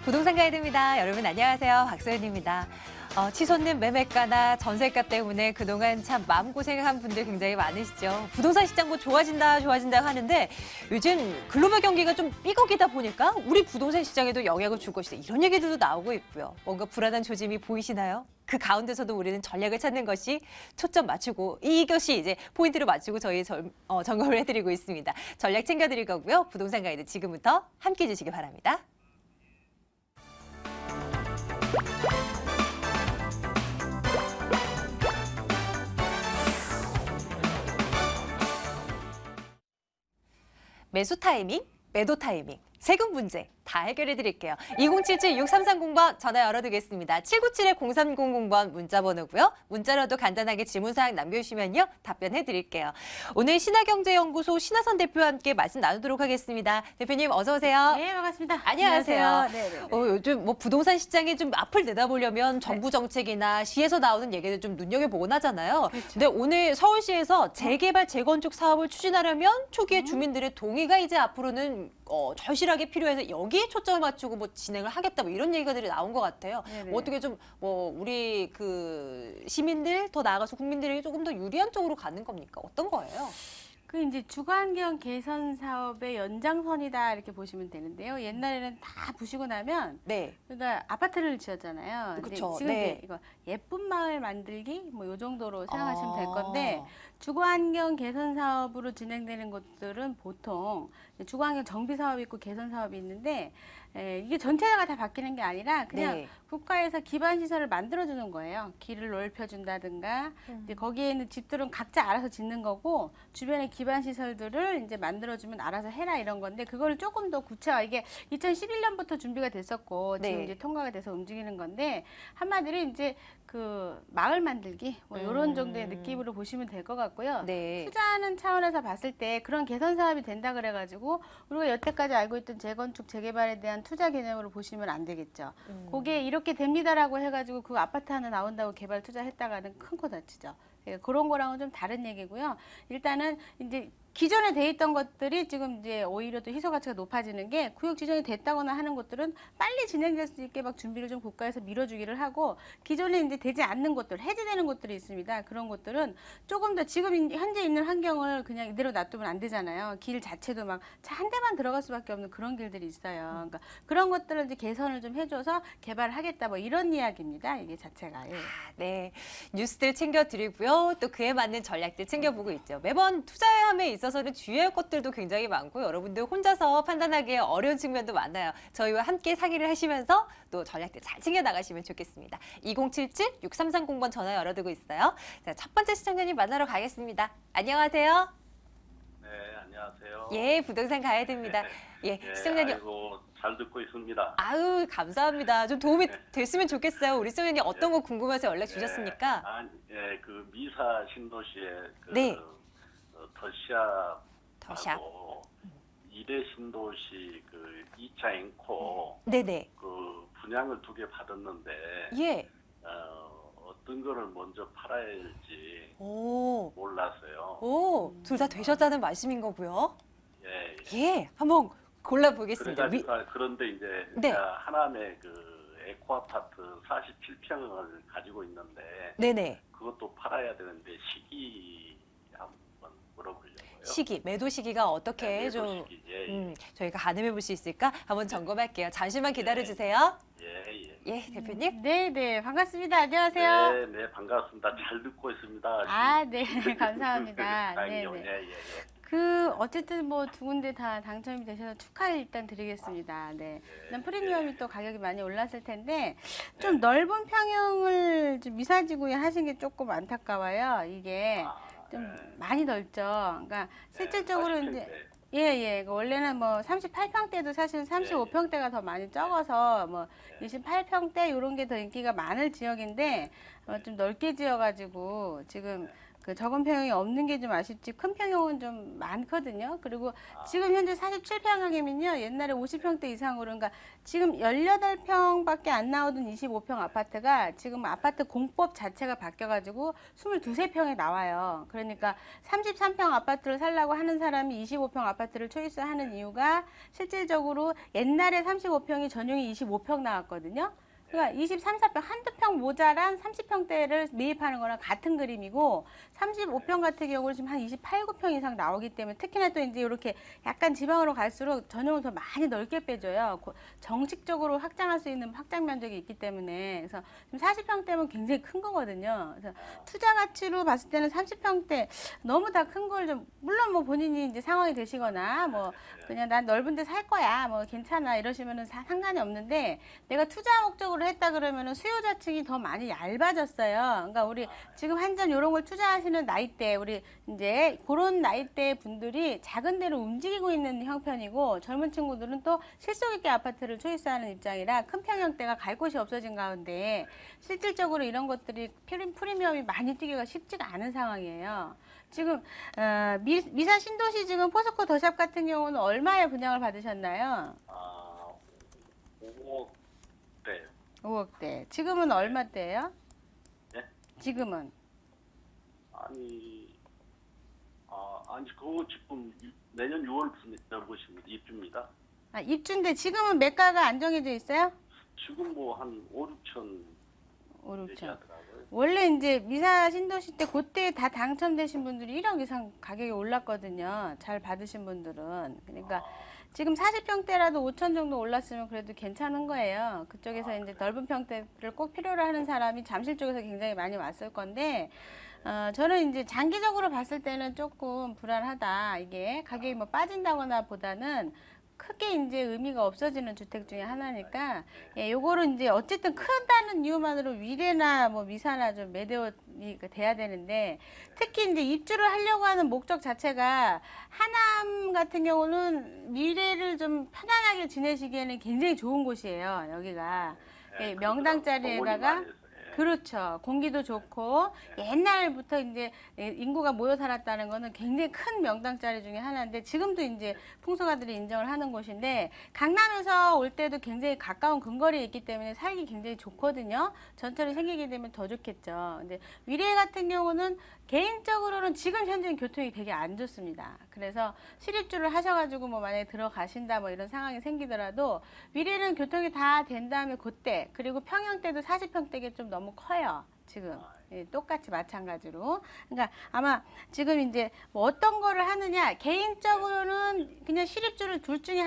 부동산 가이드입니다. 여러분 안녕하세요. 박소연입니다. 치솟는 매매가나 전세가 때문에 그동안 참 마음고생한 분들 굉장히 많으시죠. 부동산 시장 뭐 좋아진다 하는데 요즘 글로벌 경기가 좀 삐걱이다 보니까 우리 부동산 시장에도 영향을 줄 것이다. 이런 얘기들도 나오고 있고요. 뭔가 불안한 조짐이 보이시나요? 그 가운데서도 우리는 전략을 찾는 것이 초점 맞추고 이것이 이제 포인트를 맞추고 저희 점검을 해드리고 있습니다. 전략 챙겨드릴 거고요. 부동산 가이드 지금부터 함께 해주시기 바랍니다. 매수 타이밍, 매도 타이밍, 세금 문제 다 해결해 드릴게요. 2077-6330번 전화 열어두겠습니다. 797-0300번 문자 번호고요. 문자로도 간단하게 질문사항 남겨주시면요. 답변해 드릴게요. 오늘 신화경제연구소 신화선 대표와 함께 말씀 나누도록 하겠습니다. 대표님 어서 오세요. 네, 반갑습니다. 안녕하세요. 네. 요즘 뭐 부동산 시장에 좀 앞을 내다보려면 정부 정책이나 시에서 나오는 얘기들 좀 눈여겨보곤 하잖아요. 그렇죠. 근데 오늘 서울시에서 재개발, 재건축 사업을 추진하려면 초기에 주민들의 동의가 이제 앞으로는 절실하게 필요해서 여기에 초점을 맞추고 뭐 진행을 하겠다 뭐 이런 얘기들이 나온 것 같아요. 어떻게 좀 뭐 우리 그 시민들 더 나아가서 국민들에게 조금 더 유리한 쪽으로 가는 겁니까? 어떤 거예요? 그 이제 주거환경 개선 사업의 연장선이다 이렇게 보시면 되는데요. 옛날에는 다 부시고 나면 네. 그러니까 아파트를 지었잖아요. 그렇죠. 지금 네. 이제 이거 예쁜 마을 만들기 뭐 요 정도로 생각하시면 될 아. 건데 주거환경 개선 사업으로 진행되는 것들은 보통 주거환경 정비 사업이 있고 개선 사업이 있는데 이게 전체가 다 바뀌는 게 아니라 그냥 네. 국가에서 기반 시설을 만들어주는 거예요. 길을 넓혀준다든가 이제 거기에 있는 집들은 각자 알아서 짓는 거고 주변에 기반 시설들을 이제 만들어주면 알아서 해라 이런 건데 그거를 조금 더 구체화 이게 2011년부터 준비가 됐었고 지금 네. 이제 통과가 돼서 움직이는 건데 한마디로 이제 그 마을 만들기 뭐 이런 정도의 느낌으로 보시면 될 것 같고요. 네. 투자하는 차원에서 봤을 때 그런 개선 사업이 된다 그래가지고 우리가 여태까지 알고 있던 재건축 재개발에 대한 투자 개념으로 보시면 안 되겠죠. 그게 이렇게 됩니다라고 해가지고 그 아파트 하나 나온다고 개발 투자했다가는 큰 코 다치죠. 그런 거랑은 좀 다른 얘기고요. 일단은 이제 기존에 돼 있던 것들이 지금 이제 오히려 또 희소 가치가 높아지는 게 구역 지정이 됐다거나 하는 것들은 빨리 진행될 수 있게 막 준비를 좀 국가에서 밀어주기를 하고 기존에 이제 되지 않는 것들 해제되는 것들이 있습니다. 그런 것들은 조금 더 지금 현재 있는 환경을 그냥 이대로 놔두면 안 되잖아요. 길 자체도 막 차 한 대만 들어갈 수밖에 없는 그런 길들이 있어요. 그러니까 그런 것들을 이제 개선을 좀 해줘서 개발하겠다 뭐 이런 이야기입니다. 이게 자체가. 예. 네, 뉴스들 챙겨드리고요. 또 그에 맞는 전략들 챙겨보고 있죠. 매번 투자함에 있어서는 주의할 것들도 굉장히 많고 여러분들 혼자서 판단하기 어려운 측면도 많아요. 저희와 함께 상의를 하시면서 또 전략들 잘 챙겨나가시면 좋겠습니다. 2077-6330번 전화 열어두고 있어요. 자, 첫 번째 시청자님 만나러 가겠습니다. 안녕하세요. 네, 안녕하세요. 예, 부동산 가이드입니다. 예, 시청자님. 아이고, 잘 듣고 있습니다. 아유, 감사합니다. 좀 도움이 됐으면 좋겠어요. 우리 시청자님 어떤 거 궁금해서 연락 주셨습니까? 그 미사 신도시의 그 네. 더샵 이대 신도시 그 2차 앵커 네네. 그 분양을 2개 받았는데 예. 어떤 거를 먼저 팔아야 할지 오. 몰랐어요. 오, 둘 다 되셨다는 말씀인 거고요. 예. 예, 한번 골라보겠습니다. 그런데 이제 네. 하남에 그 에코 아파트 47평을 가지고 있는데 네네. 그것도 팔아야 되는데 시기 한번 물어보려고요. 시기, 매도 시기가 어떻게 매도 좀 시기, 예. 저희가 가늠해 볼 수 있을까? 한번 점검할게요. 잠시만 기다려 주세요. 예. 예, 대표님. 네, 반갑습니다. 안녕하세요. 네, 반갑습니다. 잘 듣고 있습니다. 아, 네, 감사합니다. 다행이요. 네. 예. 그 어쨌든 뭐 두 군데 다 당첨이 되셔서 축하를 일단 드리겠습니다. 네. 일단 프리미엄이 또 가격이 많이 올랐을 텐데 좀 넓은 평형을 좀 미사지구에 하신 게 조금 안타까워요. 이게 좀 많이 넓죠. 그러니까 실질적으로 이제 예. 원래는 뭐 38평대도 사실 35평대가 더 많이 적어서 뭐 28평대 이런 게 더 인기가 많을 지역인데 좀 넓게 지어가지고 지금 그 적은 평형이 없는 게 좀 아쉽지 큰 평형은 좀 많거든요. 그리고 지금 현재 47평형이면요. 옛날에 50평대 이상으로 그러니까 지금 18평밖에 안 나오던 25평 아파트가 지금 아파트 공법 자체가 바뀌어가지고 22~23평에 나와요. 그러니까 33평 아파트를 살라고 하는 사람이 25평 아파트를 초이스하는 이유가 실질적으로 옛날에 35평이 전용이 25평 나왔거든요. 그러니까 23, 4평, 한두 평 모자란 30평대를 매입하는 거랑 같은 그림이고 35평 같은 경우는 지금 한 28, 9평 이상 나오기 때문에 특히나 또 이제 이렇게 약간 지방으로 갈수록 전용을 더 많이 넓게 빼줘요. 정식적으로 확장할 수 있는 확장 면적이 있기 때문에 그래서 지금 40평대면 굉장히 큰 거거든요. 그래서 투자 가치로 봤을 때는 30평대 너무 다 큰 걸 좀 물론 뭐 본인이 이제 상황이 되시거나 뭐 그냥 난 넓은 데 살 거야 뭐 괜찮아 이러시면은 상관이 없는데 내가 투자 목적으로 했다 그러면은 수요자층이 더 많이 얇아졌어요. 그러니까 우리 지금 한전 이런 걸 투자하시는 나이대 우리 이제 그런 나이대 분들이 작은 데로 움직이고 있는 형편이고 젊은 친구들은 또 실속 있게 아파트를 초이스하는 입장이라 큰 평형대가 갈 곳이 없어진 가운데 실질적으로 이런 것들이 프리미엄이 많이 뛰기가 쉽지가 않은 상황이에요. 지금 미사 신도시 지금 포스코 더샵 같은 경우는 얼마에 분양을 받으셨나요? 5억대. 5억대. 지금은 얼마대예요? 예? 지금은? 아니 그거 지금 내년 6월 것입니다. 입주입니다. 아, 입주인데 지금은 매가가 안 정해져 있어요? 지금 뭐 한 5, 6천 5, 6천. 얘기하더라고요. 원래 이제 미사 신도시 때 그때 다 당첨되신 분들이 1억 이상 가격이 올랐거든요. 잘 받으신 분들은. 그러니까 지금 40평대라도 5천 정도 올랐으면 그래도 괜찮은 거예요. 그쪽에서 이제 넓은 평대를 꼭 필요로 하는 사람이 잠실 쪽에서 굉장히 많이 왔을 건데 저는 이제 장기적으로 봤을 때는 조금 불안하다. 이게 가격이 뭐 빠진다거나 보다는 크게 이제 의미가 없어지는 주택 중에 하나니까 예, 요거를 이제 어쨌든 크다는 이유만으로 위례나 뭐 미사나 좀 매대이 돼야 되는데 특히 이제 입주를 하려고 하는 목적 자체가 하남 같은 경우는 미래를 좀 편안하게 지내시기에는 굉장히 좋은 곳이에요. 여기가 예, 명당 자리에다가 그렇죠. 공기도 좋고 옛날부터 이제 인구가 모여 살았다는 거는 굉장히 큰 명당자리 중에 하나인데 지금도 이제 풍수가들이 인정을 하는 곳인데 강남에서 올 때도 굉장히 가까운 근거리에 있기 때문에 살기 굉장히 좋거든요. 전철이 생기게 되면 더 좋겠죠. 근데 위례 같은 경우는 개인적으로는 지금 현재는 교통이 되게 안 좋습니다. 그래서 실입주를 하셔가지고 뭐 만약에 들어가신다 뭐 이런 상황이 생기더라도 위례는 교통이 다 된 다음에 그때 그리고 평형대도 40평대가 좀 너무 커요. 지금 예, 똑같이 마찬가지로. 그러니까 아마 지금 이제 뭐 어떤 거를 하느냐 개인적으로는 그냥 실입주를 둘 중에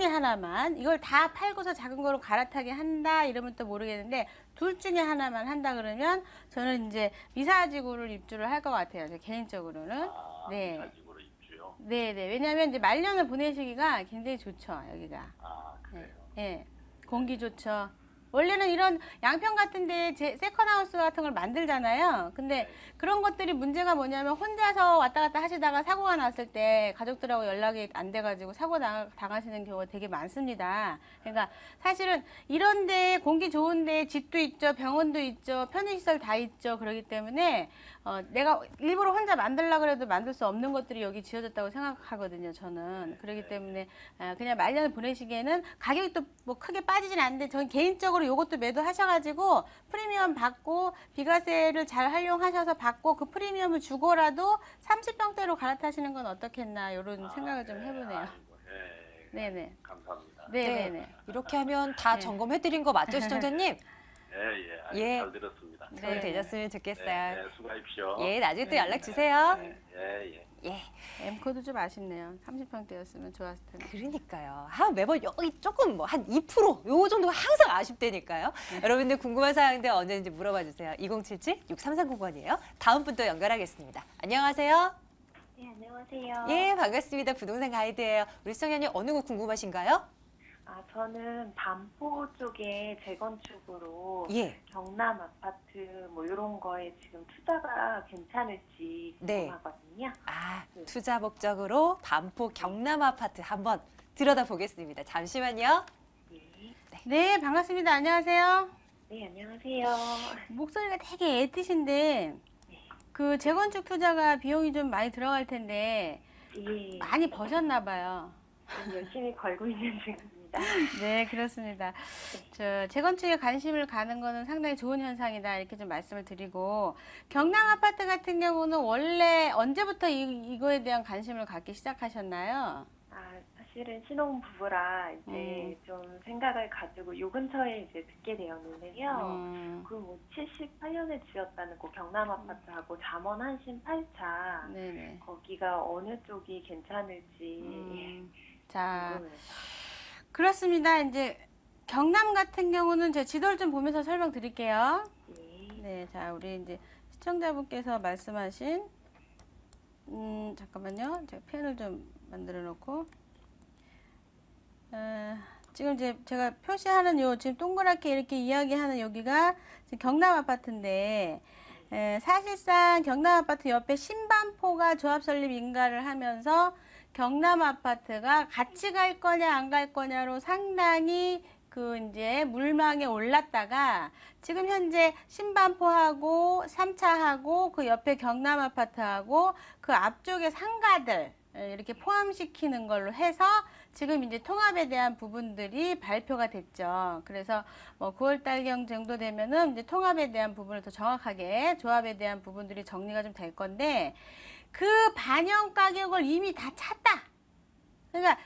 하나만 이걸 다 팔고서 작은 거로 갈아타게 한다 이러면 또 모르겠는데 둘 중에 하나만 한다 그러면 저는 이제 미사지구를 입주를 할 것 같아요. 개인적으로는. 네. 미사지구로 입주요. 네네. 왜냐하면 이제 말년을 보내시기가 굉장히 좋죠. 여기가. 그래요. 예. 공기 좋죠. 원래는 이런 양평 같은 데 세컨하우스 같은 걸 만들잖아요. 근데 그런 것들이 문제가 뭐냐면 혼자서 왔다 갔다 하시다가 사고가 났을 때 가족들하고 연락이 안 돼가지고 사고 당하시는 경우가 되게 많습니다. 그러니까 사실은 이런 데 공기 좋은 데 집도 있죠. 병원도 있죠. 편의시설 다 있죠. 그렇기 때문에 내가 일부러 혼자 만들려고 해도 만들 수 없는 것들이 여기 지어졌다고 생각하거든요. 저는. 그렇기 때문에 그냥 말년을 보내시기에는 가격이 또 뭐 크게 빠지진 않는데 저는 개인적으로 요것도 매도하셔가지고 프리미엄 받고 비과세를 잘 활용하셔서 받고 그 프리미엄을 주고라도 30평대로 갈아타시는 건 어떻겠나 이런 생각을 좀 해보네요. 네네. 감사합니다. 네네네. 이렇게 하면 다 네. 점검해드린 거 맞죠, 시청자님? 예. 잘 들었습니다. 도움이 네. 되셨으면 좋겠어요. 네, 수고하십시오. 예, 나중에 또 연락 주세요. 예. 예. M코드 좀 아쉽네요. 30평대였으면 좋았을 텐데. 그러니까요. 매번 여기 조금 뭐 한 2% 요 정도가 항상 아쉽다니까요. 여러분들 궁금한 사항들 언제든지 물어봐 주세요. 2077-6339번이에요. 다음 분 또 연결하겠습니다. 안녕하세요. 네, 안녕하세요. 예, 반갑습니다. 부동산 가이드예요. 우리 시청자님 어느 곳 궁금하신가요? 저는 반포 쪽에 재건축으로 예. 경남 아파트 뭐 이런 거에 지금 투자가 괜찮을지 네. 궁금하거든요. 투자 목적으로 반포 경남 아파트 한번 들여다 보겠습니다. 잠시만요. 네. 네, 반갑습니다. 안녕하세요. 네, 안녕하세요. 목소리가 되게 애티신데 그 재건축 투자가 비용이 좀 많이 들어갈 텐데 예, 많이 버셨나 봐요. 좀 열심히 걸고 있는 중입니다. 네, 그렇습니다. 저 재건축에 관심을 가는 거는 상당히 좋은 현상이다 이렇게 좀 말씀을 드리고, 경남 아파트 같은 경우는 원래 언제부터 이거에 대한 관심을 갖기 시작하셨나요? 사실은 신혼부부라 이제 좀 생각을 가지고 요 근처에 이제 듣게 되었는데요. 그 뭐 78년에 지었다는 그 경남 아파트하고 잠원 한신 8차 네네. 거기가 어느 쪽이 괜찮을지 자, 궁금해요. 그렇습니다. 이제 경남 같은 경우는 제 지도를 좀 보면서 설명드릴게요. 네. 네, 자, 우리 이제 시청자분께서 말씀하신, 잠깐만요. 제가 펜을 좀 만들어 놓고, 지금 이제 제가 표시하는 요, 지금 동그랗게 이렇게 이야기하는 여기가 지금 경남 아파트인데, 사실상 경남 아파트 옆에 신반포가 조합 설립 인가를 하면서 경남 아파트가 같이 갈 거냐 안 갈 거냐로 상당히 그 이제 물망에 올랐다가 지금 현재 신반포하고 3차하고 그 옆에 경남 아파트하고 그 앞쪽에 상가들 이렇게 포함시키는 걸로 해서 지금 이제 통합에 대한 부분들이 발표가 됐죠. 그래서 뭐 9월달경 정도 되면은 이제 통합에 대한 부분을 더 정확하게 조합에 대한 부분들이 정리가 좀 될 건데, 그 반영 가격을 이미 다 찼다. 그러니까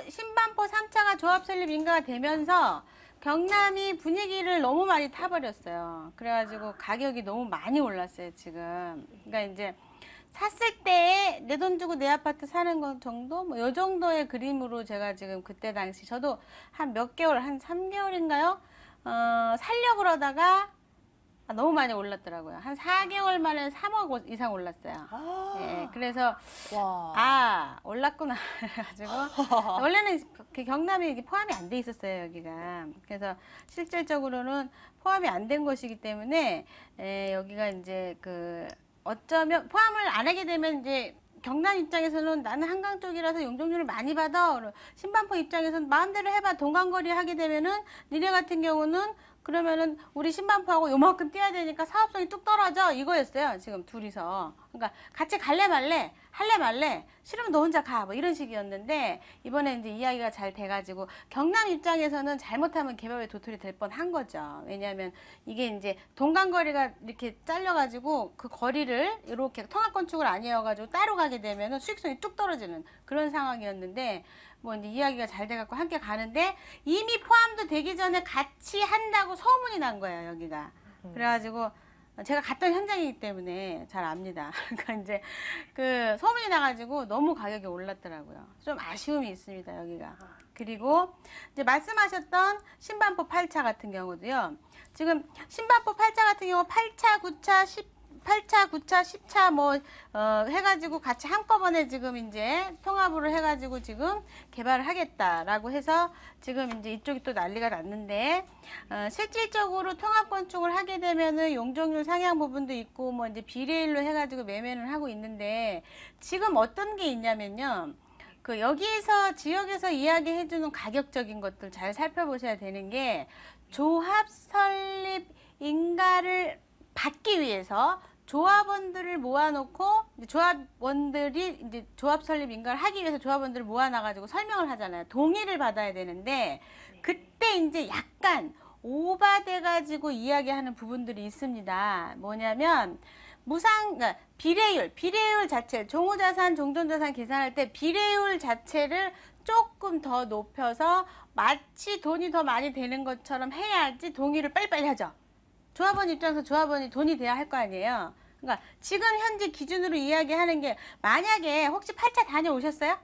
신반포 3차가 조합 설립 인가가 되면서 경남이 분위기를 너무 많이 타버렸어요. 그래가지고 가격이 너무 많이 올랐어요, 지금. 그러니까 이제 샀을 때 내 돈 주고 내 아파트 사는 것 정도? 뭐 요 정도의 그림으로 제가 지금 그때 당시 저도 한 몇 개월, 한 3개월인가요? 살려고 그러다가 너무 많이 올랐더라고요. 한 4개월 만에 3억 이상 올랐어요. 예, 그래서 올랐구나 해가지고 원래는 그 경남이 이게 포함이 안 돼 있었어요, 여기가. 그래서 실질적으로는 포함이 안 된 것이기 때문에 여기가 이제 그 어쩌면 포함을 안 하게 되면 이제 경남 입장에서는 나는 한강 쪽이라서 용적률을 많이 받아. 신반포 입장에서는 마음대로 해봐. 동간거리 하게 되면은 니네 같은 경우는 그러면은 우리 신반포하고 요만큼 뛰어야 되니까 사업성이 뚝 떨어져, 이거였어요, 지금 둘이서. 그러니까 같이 갈래 말래, 할래 말래, 싫으면 너 혼자 가, 뭐 이런 식이었는데, 이번에 이제 이야기가 잘 돼가지고 경남 입장에서는 잘못하면 개발의 도토리 될 뻔한 거죠. 왜냐하면 이게 이제 동간거리가 이렇게 잘려가지고 그 거리를 이렇게 통합건축을 아니어가지고 따로 가게 되면은 수익성이 뚝 떨어지는 그런 상황이었는데, 뭐 이제 이야기가 잘 돼갖고 함께 가는데 이미 포함도 되기 전에 같이 한다고 소문이 난 거예요, 여기가. 그래가지고 제가 갔던 현장이기 때문에 잘 압니다. 그러니까 이제 그 소문이 나가지고 너무 가격이 올랐더라고요. 좀 아쉬움이 있습니다, 여기가. 그리고 이제 말씀하셨던 신반포 8차 같은 경우도요. 지금 신반포 8차 같은 경우 8차, 9차, 8차, 9차, 10차 뭐 해가지고 같이 한꺼번에 지금 이제 통합으로 해가지고 지금 개발을 하겠다라고 해서 지금 이제 이쪽이 또 난리가 났는데, 실질적으로 통합 건축을 하게 되면은 용적률 상향 부분도 있고 뭐 이제 비례일로 해가지고 매매를 하고 있는데, 지금 어떤 게 있냐면요. 그 여기에서 지역에서 이야기해주는 가격적인 것들 잘 살펴보셔야 되는 게, 조합 설립 인가를 받기 위해서 조합원들을 모아놓고 조합원들이 이제 조합 설립 인가를 하기 위해서 조합원들을 모아놔가지고 설명을 하잖아요. 동의를 받아야 되는데 그때 이제 약간 오바돼가지고 이야기하는 부분들이 있습니다. 뭐냐면 그러니까 비례율 자체, 종후자산, 종전자산 계산할 때 비례율 자체를 조금 더 높여서 마치 돈이 더 많이 되는 것처럼 해야지 동의를 빨리빨리 하죠. 조합원 입장에서 조합원이 돈이 돼야 할 거 아니에요. 그러니까 지금 현재 기준으로 이야기하는 게, 만약에 혹시 8차 다녀오셨어요?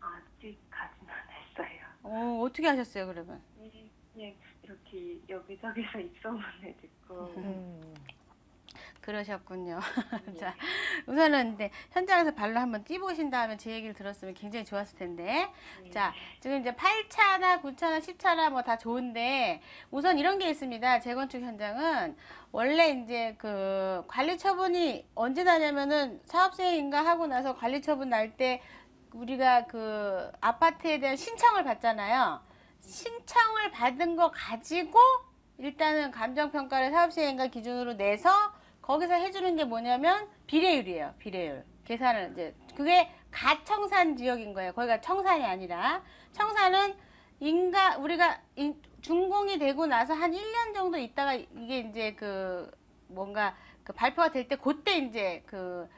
아직 가진 않았어요. 어떻게 하셨어요, 그러면? 그냥 이렇게 여기저기서 입소문을 듣고 그러셨군요. 자, 우선은 근데 현장에서 발로 한번 뛰보신 다음에 제 얘기를 들었으면 굉장히 좋았을 텐데. 자, 지금 이제 8차나 9차나 10차나 뭐 다 좋은데, 우선 이런 게 있습니다. 재건축 현장은 원래 이제 그 관리 처분이 언제 나냐면은 사업수행 인가하고 나서 관리 처분 날 때 우리가 그 아파트에 대한 신청을 받잖아요. 신청을 받은 거 가지고 일단은 감정평가를 사업수행 인가 기준으로 내서 거기서 해주는 게 뭐냐면 비례율이에요. 비례율. 계산을 이제 그게 가청산 지역인 거예요. 거기가 청산이 아니라 청산은 우리가 준공이 되고 나서 한 1년 정도 있다가 이게 이제 그 뭔가 그 발표가 될 때 그때 이제 그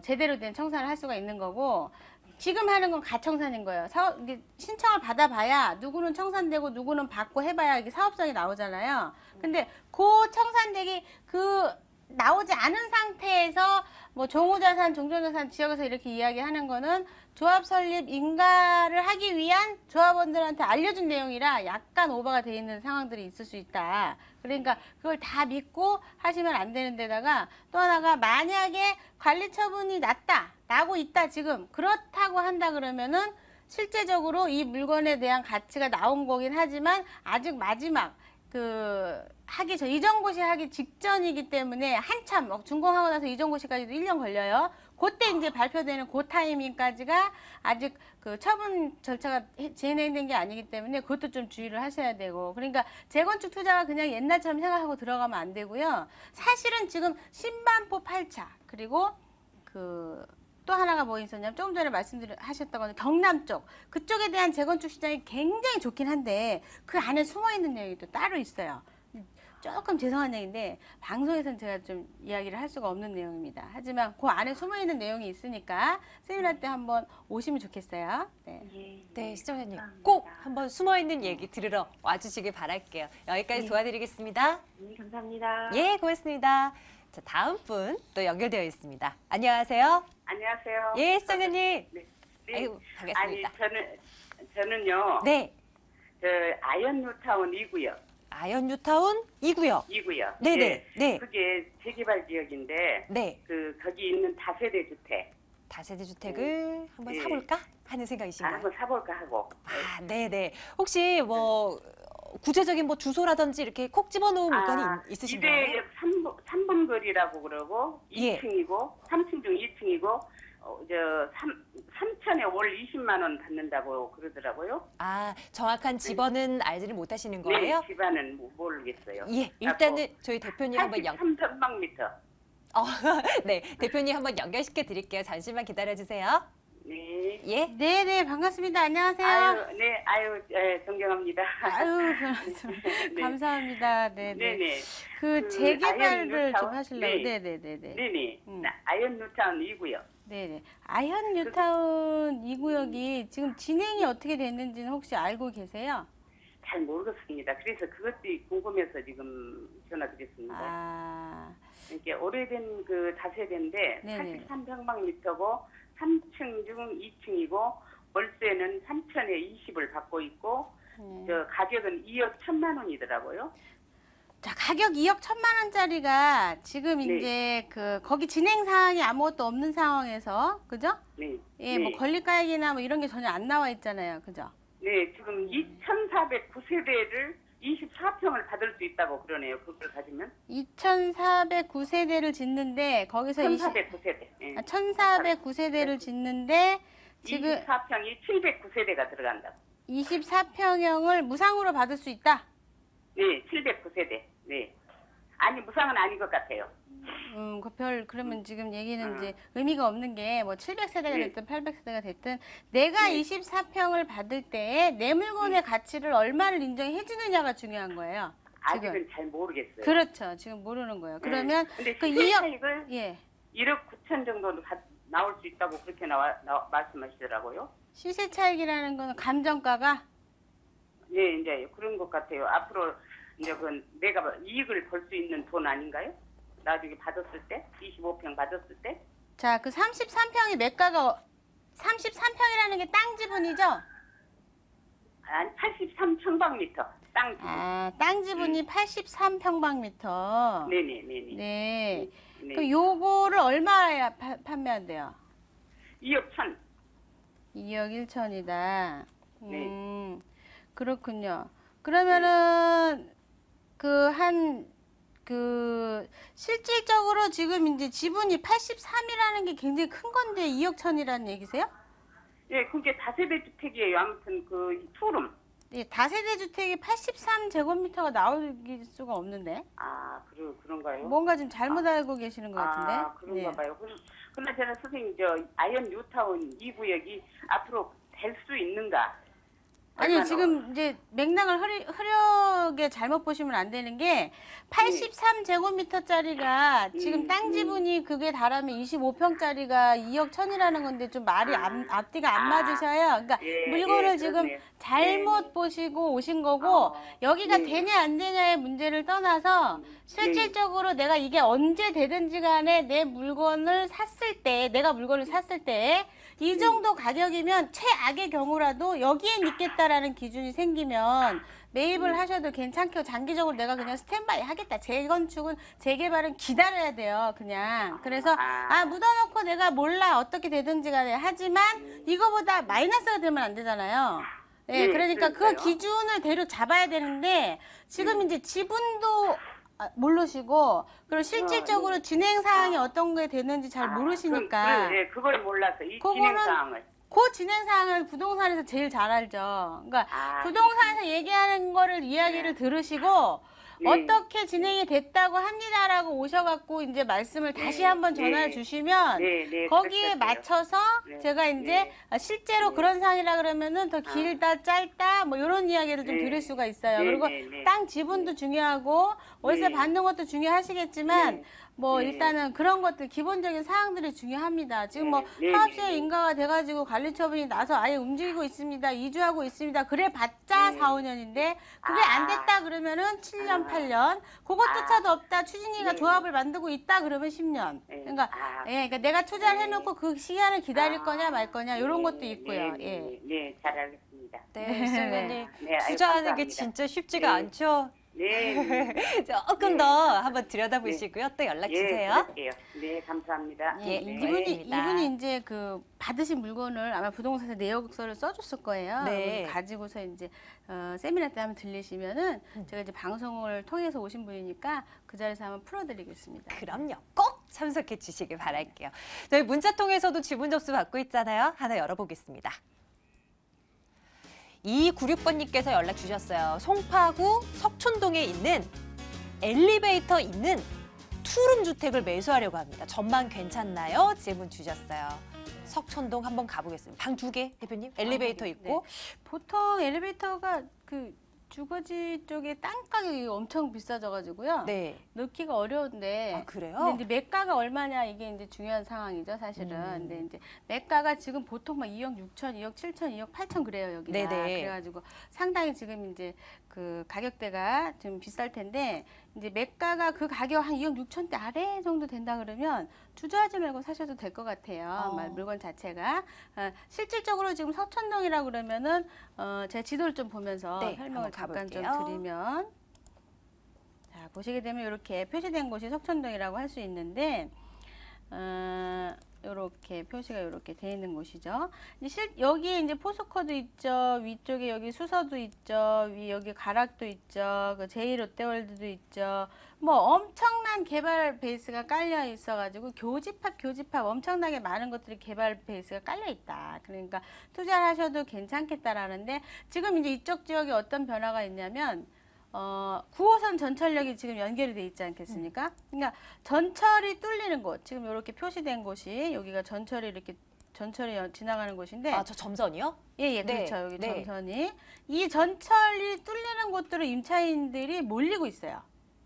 제대로 된 청산을 할 수가 있는 거고 지금 하는 건 가청산인 거예요. 이게 신청을 받아봐야 누구는 청산되고 누구는 받고 해봐야 이게 사업성이 나오잖아요. 근데 그 청산되기 나오지 않은 상태에서 뭐 종우자산, 종전자산 지역에서 이렇게 이야기하는 거는 조합 설립 인가를 하기 위한 조합원들한테 알려준 내용이라 약간 오버가 돼 있는 상황들이 있을 수 있다. 그러니까 그걸 다 믿고 하시면 안 되는 데다가 또 하나가 만약에 관리 처분이 나고 있다 지금 그렇다고 한다 그러면은 실제적으로 이 물건에 대한 가치가 나온 거긴 하지만 아직 마지막 이전고시 하기 직전이기 때문에 한참 준공하고 나서 이전고시까지도 1년 걸려요. 그때 이제 발표되는 그 타이밍까지가 아직 그 처분 절차가 진행된 게 아니기 때문에 그것도 좀 주의를 하셔야 되고 그러니까 재건축 투자가 그냥 옛날처럼 생각하고 들어가면 안 되고요. 사실은 지금 신반포 8차 그리고 또 하나가 뭐 있었냐면 조금 전에 말씀하셨던 거는 경남 쪽 그쪽에 대한 재건축 시장이 굉장히 좋긴 한데 그 안에 숨어있는 내용이 또 따로 있어요. 조금 죄송한 얘기인데 방송에서는 제가 좀 이야기를 할 수가 없는 내용입니다. 하지만 그 안에 숨어있는 내용이 있으니까 세미나 때 한번 오시면 좋겠어요. 네, 네, 시청자님 감사합니다. 꼭 한번 숨어있는 얘기 들으러 와주시길 바랄게요. 여기까지 도와드리겠습니다. 감사합니다. 예, 고맙습니다. 자, 다음 분 또 연결되어 있습니다. 안녕하세요. 안녕하세요. 예, 시청자님. 네. 네. 아이고, 반갑습니다. 아니 저는요. 네, 아이언 뉴타운 2구요. 아이언 뉴타운 2구요. 2구요. 네네, 네. 그게 재개발 지역인데 네, 거기 있는 다세대 주택. 다세대 주택을 한번 네. 사볼까 하는 생각이신가요? 한번 사볼까 하고. 아, 네네. 혹시 뭐 구체적인 뭐 주소라든지 이렇게 콕 집어놓은 물건이 있으신가요? 집에 3분 거리라고 그러고 예. 2층이고 3층 중 2층이고 3천에 월 20만 원 받는다고 그러더라고요. 아, 정확한 집어는 알지를 못하시는 거예요? 네, 집안은 모르겠어요. 예, 일단은 저희 대표님 한번 83평방미터. 네, 대표님 한번 연결시켜 드릴게요. 잠시만 기다려 주세요. 네. 예. 네네 반갑습니다. 안녕하세요. 존경합니다. 네. 감사합니다. 네네. 네네. 그 재개발을 아이언 좀 뉴타운? 하시려고. 네. 네네네네. 네네. 음. 아이언 뉴타운 2구요. 네네. 아이언 뉴타운 2구역이 지금 진행이 어떻게 됐는지는 혹시 알고 계세요? 잘 모르겠습니다. 그래서 그것도 궁금해서 지금 전화드렸습니다. 아, 이게 오래된 그 다세대인데 네네. 83평방미터고 3층 중 2층이고 월세는 3천에 20을 받고 있고 네. 가격은 2억 1천만 원이더라고요. 자, 가격 2억 1천만 원짜리가 지금 네. 이제 거기 진행 사항이 아무것도 없는 상황에서, 그죠? 네. 예, 네. 뭐 권리가액이나 뭐 이런 게 전혀 안 나와 있잖아요. 그죠? 네, 지금 2,409세대를 24평을 받을 수 있다고 그러네요. 그걸 가지면. 2,409세대를 짓는데 거기서 1,409세대. 네. 1,409세대를 짓는데 지금 24평이 709세대가 들어간다고. 24평형을 무상으로 받을 수 있다. 네, 709세대. 네. 아니, 무상은 아닌 것 같아요. 그러면 지금 얘기는 이제 의미가 없는 게 뭐 700세대가 네. 됐든 800세대가 됐든 내가 네. 24평을 받을 때에 내 물건의 가치를 얼마를 인정해 주느냐가 중요한 거예요. 지금. 아직은 잘 모르겠어요. 그렇죠. 지금 모르는 거예요. 그러면 근데 그 시세 2억 차익을 예. 1억 9천 정도는 나올 수 있다고 그렇게 말씀하시더라고요. 시세 차익이라는 거는 감정가가 네, 이제 그런 것 같아요. 앞으로 이제 내가 이익을 벌 수 있는 돈 아닌가요? 나중에 받았을 때, 25평 받았을 때. 자, 그 33평이 매가가 33평이라는 게 땅 지분이죠? 아니, 83평방미터 땅 지분. 아, 땅 지분이 83평방미터. 네네네네. 네. 네. 그럼 요거를 얼마에 판매한대요? 2억 1천. 2억 1천이다. 네. 그렇군요. 그러면은 실질적으로 지금 이제 지분이 83이라는 게 굉장히 큰 건데 2억 천이라는 얘기세요? 네, 그게 다세대 주택이에요. 아무튼 투룸. 예, 다세대 주택이 83제곱미터가 나올 수가 없는데 아, 그런가요? 뭔가 좀 잘못 알고 계시는 것 같은데. 아, 그런가 네. 봐요. 그나저나 선생님, 아이언 뉴타운 이 구역이 앞으로 될 수 있는가? 아니요, 얼마나 지금 이제 맥락을 흐르게 잘못 보시면 안 되는 게 83제곱미터짜리가 지금 땅 지분이 그게 달하면 25평짜리가 2억 1천이라는 건데 좀 말이 앞뒤가 안 맞으셔요. 그러니까 예, 물건을 예, 지금 그러네요. 잘못 보시고 오신 거고 여기가 예. 되냐 안 되냐의 문제를 떠나서 실질적으로 내가 이게 언제 되든지 간에 내 물건을 샀을 때, 내가 물건을 샀을 때 이 정도 가격이면 최악의 경우라도 여기에 있겠다라는 기준이 생기면 매입을 하셔도 괜찮고 장기적으로 내가 그냥 스탠바이 하겠다. 재건축은 재개발은 기다려야 돼요. 그냥. 그래서 묻어놓고 내가 몰라 어떻게 되든지 간에 하지만 이거보다 마이너스가 되면 안 되잖아요. 네, 그러니까 그 그러니까요. 기준을 대로 잡아야 되는데 지금 이제 지분도 모르시고 그리고 실질적으로 진행 사항이 어떤 게 되는지 잘 모르시니까 그걸 몰라서 이 그거는 진행 사항을. 그 진행 사항을 부동산에서 제일 잘 알죠. 그러니까 부동산에서 얘기하는 거를 이야기를 들으시고 어떻게 진행이 됐다고 합니다라고 오셔갖고 이제 말씀을 다시 한번 전화를 주시면 거기에 맞춰서 제가 이제 실제로 그런 상황이라 그러면은 더 길다 짧다 뭐 이런 이야기를 좀 드릴 수가 있어요. 그리고 땅 지분도 중요하고 월세 받는 것도 중요하시겠지만 뭐 일단은 그런 것들 기본적인 사항들이 중요합니다. 지금 뭐 사업시행 인가가 돼가지고 관리처분이 나서 아예 움직이고 있습니다. 이주하고 있습니다. 그래 봤자 4, 5년인데 그게 안 됐다 그러면은 7년, 8년 그것조차도 없다. 추진이가 조합을 만들고 있다 그러면 10년. 그러니까 그러니까 내가 투자를 해놓고 그 시간을 기다릴 거냐 말 거냐 이런 것도 있고요. 네, 잘 알겠습니다. 네, 시청자님 네, 아유, 투자하는 게 감사합니다. 진짜 쉽지가 않죠. 네. 조금 더 한번 들여다보시고요. 또 연락 주세요. 그럴게요. 네, 감사합니다. 예, 이분이 이제 그 받으신 물건을 아마 부동산에서 내역서를 써줬을 거예요. 네. 가지고서 이제 세미나 때 한번 들리시면은 제가 이제 방송을 통해서 오신 분이니까 그 자리에서 한번 풀어드리겠습니다. 그럼요. 꼭 참석해 주시길 바랄게요. 저희 문자 통해서도 지분 접수 받고 있잖아요. 하나 열어보겠습니다. 2296번님께서 연락 주셨어요. 송파구 석촌동에 있는 엘리베이터 있는 투룸 주택을 매수하려고 합니다. 전망 괜찮나요? 질문 주셨어요. 석촌동 한번 가보겠습니다. 방 2개, 대표님. 엘리베이터 있고. 보통 엘리베이터가 그 주거지 쪽에 땅 가격이 엄청 비싸져가지고요. 네. 넣기가 어려운데. 아, 그래요? 근데 이제 매가가 얼마냐 이게 이제 중요한 상황이죠, 사실은. 근데 이제 매가가 지금 보통 막 2억 6천, 2억 7천, 2억 8천 그래요, 여기가. 네네. 그래가지고 상당히 지금 이제 그 가격대가 좀 비쌀 텐데 이제 매가가 그 가격 한 2억 6천대 아래 정도 된다 그러면 주저하지 말고 사셔도 될 것 같아요. 물건 자체가. 실질적으로 지금 서천동이라고 그러면은 제가 지도를 좀 보면서 네, 설명을 한번 잠깐 좀 가볼게요. 드리면 자, 보시게 되면 이렇게 표시된 곳이 석천동이라고 할 수 있는데 이렇게 표시가 이렇게 돼 있는 곳이죠. 여기에 이제 포스코도 있죠. 위쪽에 여기 수서도 있죠. 여기 가락도 있죠. 그 제2롯데월드도 있죠. 뭐 엄청난 개발 베이스가 깔려 있어가지고 교집합 엄청나게 많은 것들이 개발 베이스가 깔려 있다. 그러니까 투자를 하셔도 괜찮겠다라는데 지금 이제 이쪽 지역에 어떤 변화가 있냐면 9호선 전철역이 지금 연결이 돼 있지 않겠습니까? 그러니까 전철이 뚫리는 곳, 지금 이렇게 표시된 곳이 여기가 전철이 지나가는 곳인데. 아, 저 점선이요? 예, 네, 그렇죠. 여기 네. 전선이. 이 전철이 뚫리는 곳들을 임차인들이 몰리고 있어요.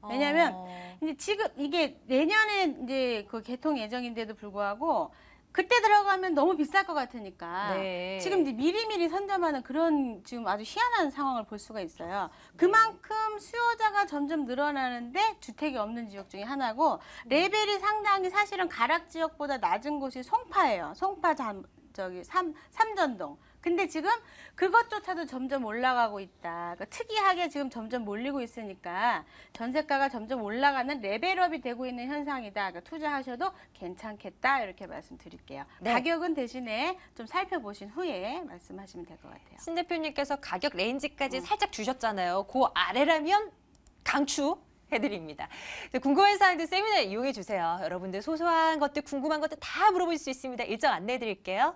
왜냐면 이제 지금 이게 내년에 이제 그 개통 예정인데도 불구하고 그때 들어가면 너무 비쌀 것 같으니까 네. 지금 이제 미리미리 선점하는 그런 지금 아주 희한한 상황을 볼 수가 있어요. 그만큼 수요자가 점점 늘어나는데 주택이 없는 지역 중에 하나고 레벨이 상당히 사실은 가락 지역보다 낮은 곳이 송파예요. 송파 삼전동. 근데 지금 그것조차도 점점 올라가고 있다. 그러니까 특이하게 지금 점점 몰리고 있으니까 전세가가 점점 올라가는 레벨업이 되고 있는 현상이다. 그러니까 투자하셔도 괜찮겠다. 이렇게 말씀드릴게요. 네. 가격은 대신에 좀 살펴보신 후에 말씀하시면 될 것 같아요. 신 대표님께서 가격 레인지까지 살짝 주셨잖아요. 그 아래라면 강추해드립니다. 궁금한 사항들 세미나 이용해 주세요. 여러분들 소소한 것들, 궁금한 것들 다 물어볼 수 있습니다. 일정 안내해 드릴게요.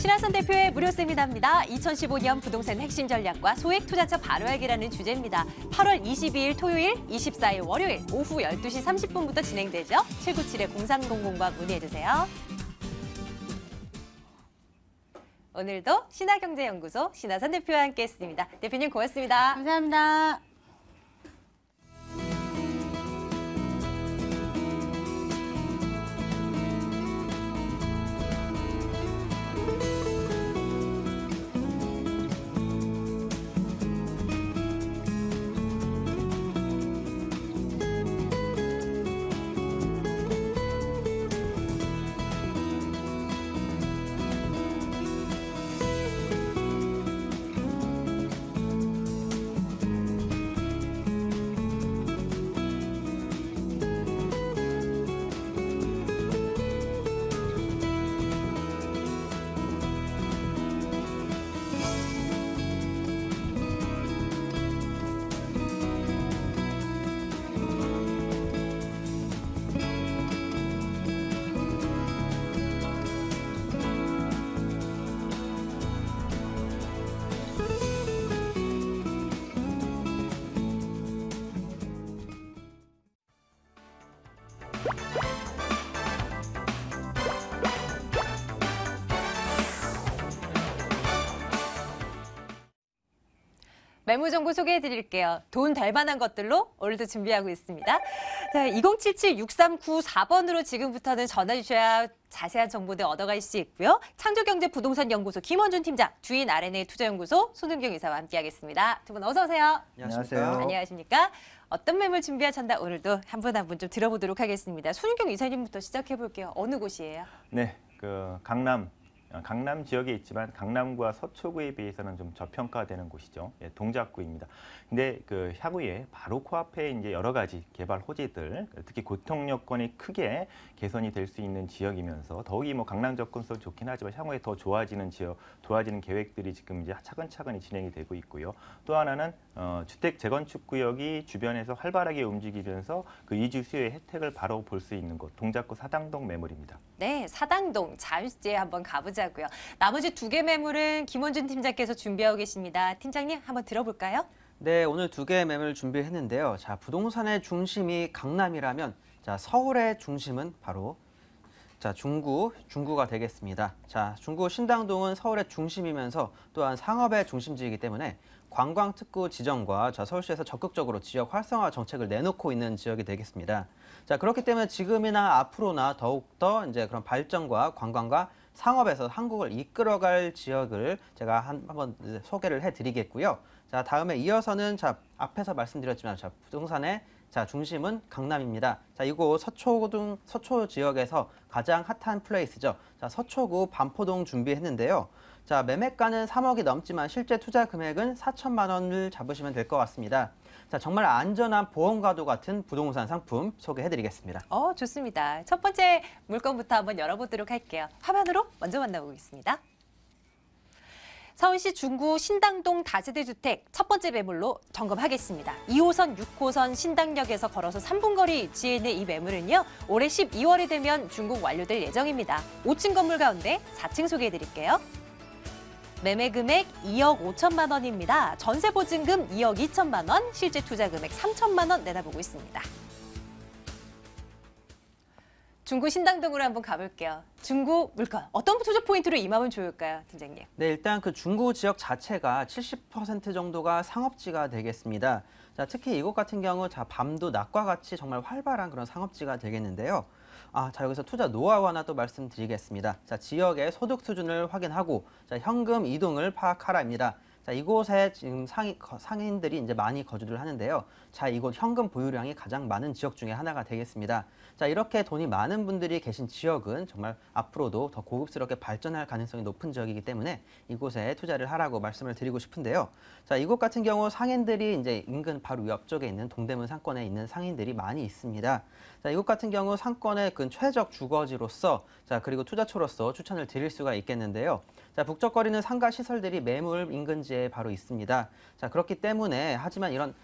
신한선 대표의 무료 세미나입니다. 2015년 부동산 핵심 전략과 소액 투자처 바로 알기라는 주제입니다. 8월 22일 토요일, 24일 월요일 오후 12시 30분부터 진행되죠. 797-0300번 문의해주세요. 오늘도 신한경제연구소 신한선 대표와 함께했습니다. 대표님 고맙습니다. 감사합니다. 매물 정보 소개해 드릴게요. 돈 될 만한 것들로 오늘도 준비하고 있습니다. 자, 2077-6394번으로 지금부터는 전화 주셔야 자세한 정보들 얻어갈 수 있고요. 창조경제부동산연구소 김원준 팀장, 주인 R&A 투자연구소 손은경 이사와 함께하겠습니다. 두 분 어서 오세요. 안녕하세요. 안녕하십니까? 어떤 매물 준비하셨나 오늘도 한 분 한 분 좀 들어보도록 하겠습니다. 손은경 이사님부터 시작해 볼게요. 어느 곳이에요? 네, 강남 지역에 있지만 강남과 서초구에 비해서는 좀 저평가되는 곳이죠. 예, 동작구입니다. 근데 향후에 바로 코앞에 이제 여러 가지 개발 호재들, 특히 교통 여건이 크게 개선이 될 수 있는 지역이면서 더욱이 강남 접근성 좋긴 하지만 향후에 더 좋아지는 계획들이 지금 이제 차근차근히 진행이 되고 있고요. 또 하나는 주택 재건축 구역이 주변에서 활발하게 움직이면서 그 이주 수요의 혜택을 바로 볼 수 있는 곳, 동작구 사당동 매물입니다. 네, 사당동 잠시 뒤에 한번 가보자고요. 나머지 두 개 매물은 김원준 팀장께서 준비하고 계십니다. 팀장님 한번 들어볼까요? 네, 오늘 두 개의 매물 준비했는데요. 자, 부동산의 중심이 강남이라면 자, 서울의 중심은 바로 중구가 되겠습니다. 자, 중구 신당동은 서울의 중심이면서 또한 상업의 중심지이기 때문에 관광특구 지정과 서울시에서 적극적으로 지역 활성화 정책을 내놓고 있는 지역이 되겠습니다. 자, 그렇기 때문에 지금이나 앞으로나 더욱더 이제 그런 발전과 관광과 상업에서 한국을 이끌어갈 지역을 제가 한번 소개를 해드리겠고요. 자, 다음에 이어서는 앞에서 말씀드렸지만 부동산의 중심은 강남입니다. 자, 이곳 서초 지역에서 가장 핫한 플레이스죠. 자, 서초구 반포동 준비했는데요. 자, 매매가는 3억이 넘지만 실제 투자 금액은 4천만 원을 잡으시면 될 것 같습니다. 자, 정말 안전한 보험과도 같은 부동산 상품 소개해드리겠습니다. 좋습니다. 첫 번째 물건부터 한번 열어보도록 할게요. 화면으로 먼저 만나보겠습니다. 서울시 중구 신당동 다세대 주택 첫 번째 매물로 점검하겠습니다. 2호선, 6호선 신당역에서 걸어서 3분 거리 위치해 있는 이 매물은요. 올해 12월이 되면 준공 완료될 예정입니다. 5층 건물 가운데 4층 소개해드릴게요. 매매 금액 2억 5천만 원입니다. 전세 보증금 2억 2천만 원, 실제 투자 금액 3천만 원 내다보고 있습니다. 중구 신당동으로 한번 가볼게요. 중구 물건 어떤 투자 포인트로 임하면 좋을까요, 팀장님? 네, 일단 중구 지역 자체가 70% 정도가 상업지가 되겠습니다. 자, 특히 이곳 같은 경우 밤도 낮과 같이 정말 활발한 그런 상업지가 되겠는데요. 자, 여기서 투자 노하우 하나 또 말씀드리겠습니다. 자, 지역의 소득 수준을 확인하고 현금 이동을 파악하라입니다. 자, 이곳에 지금 상인들이 이제 많이 거주를 하는데요. 자, 이곳 현금 보유량이 가장 많은 지역 중에 하나가 되겠습니다. 자, 이렇게 돈이 많은 분들이 계신 지역은 정말 앞으로도 더 고급스럽게 발전할 가능성이 높은 지역이기 때문에 이곳에 투자를 하라고 말씀을 드리고 싶은데요. 자, 이곳 같은 경우 상인들이 이제 인근 바로 옆쪽에 있는 동대문 상권에 있는 상인들이 많이 있습니다. 자, 이곳 같은 경우 상권의 최적 주거지로서 그리고 투자처로서 추천을 드릴 수가 있겠는데요. 자, 북적거리는 상가 시설들이 매물 인근지에 바로 있습니다. 자, 그렇기 때문에 하지만 이런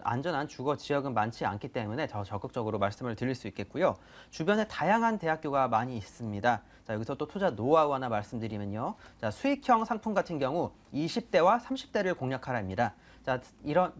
안전한 주거 지역은 많지 않기 때문에 더 적극적으로 말씀을 드릴 수 있겠고요. 주변에 다양한 대학교가 많이 있습니다. 자, 여기서 또 투자 노하우 하나 말씀드리면요. 자, 수익형 상품 같은 경우 20대와 30대를 공략하라입니다. 자,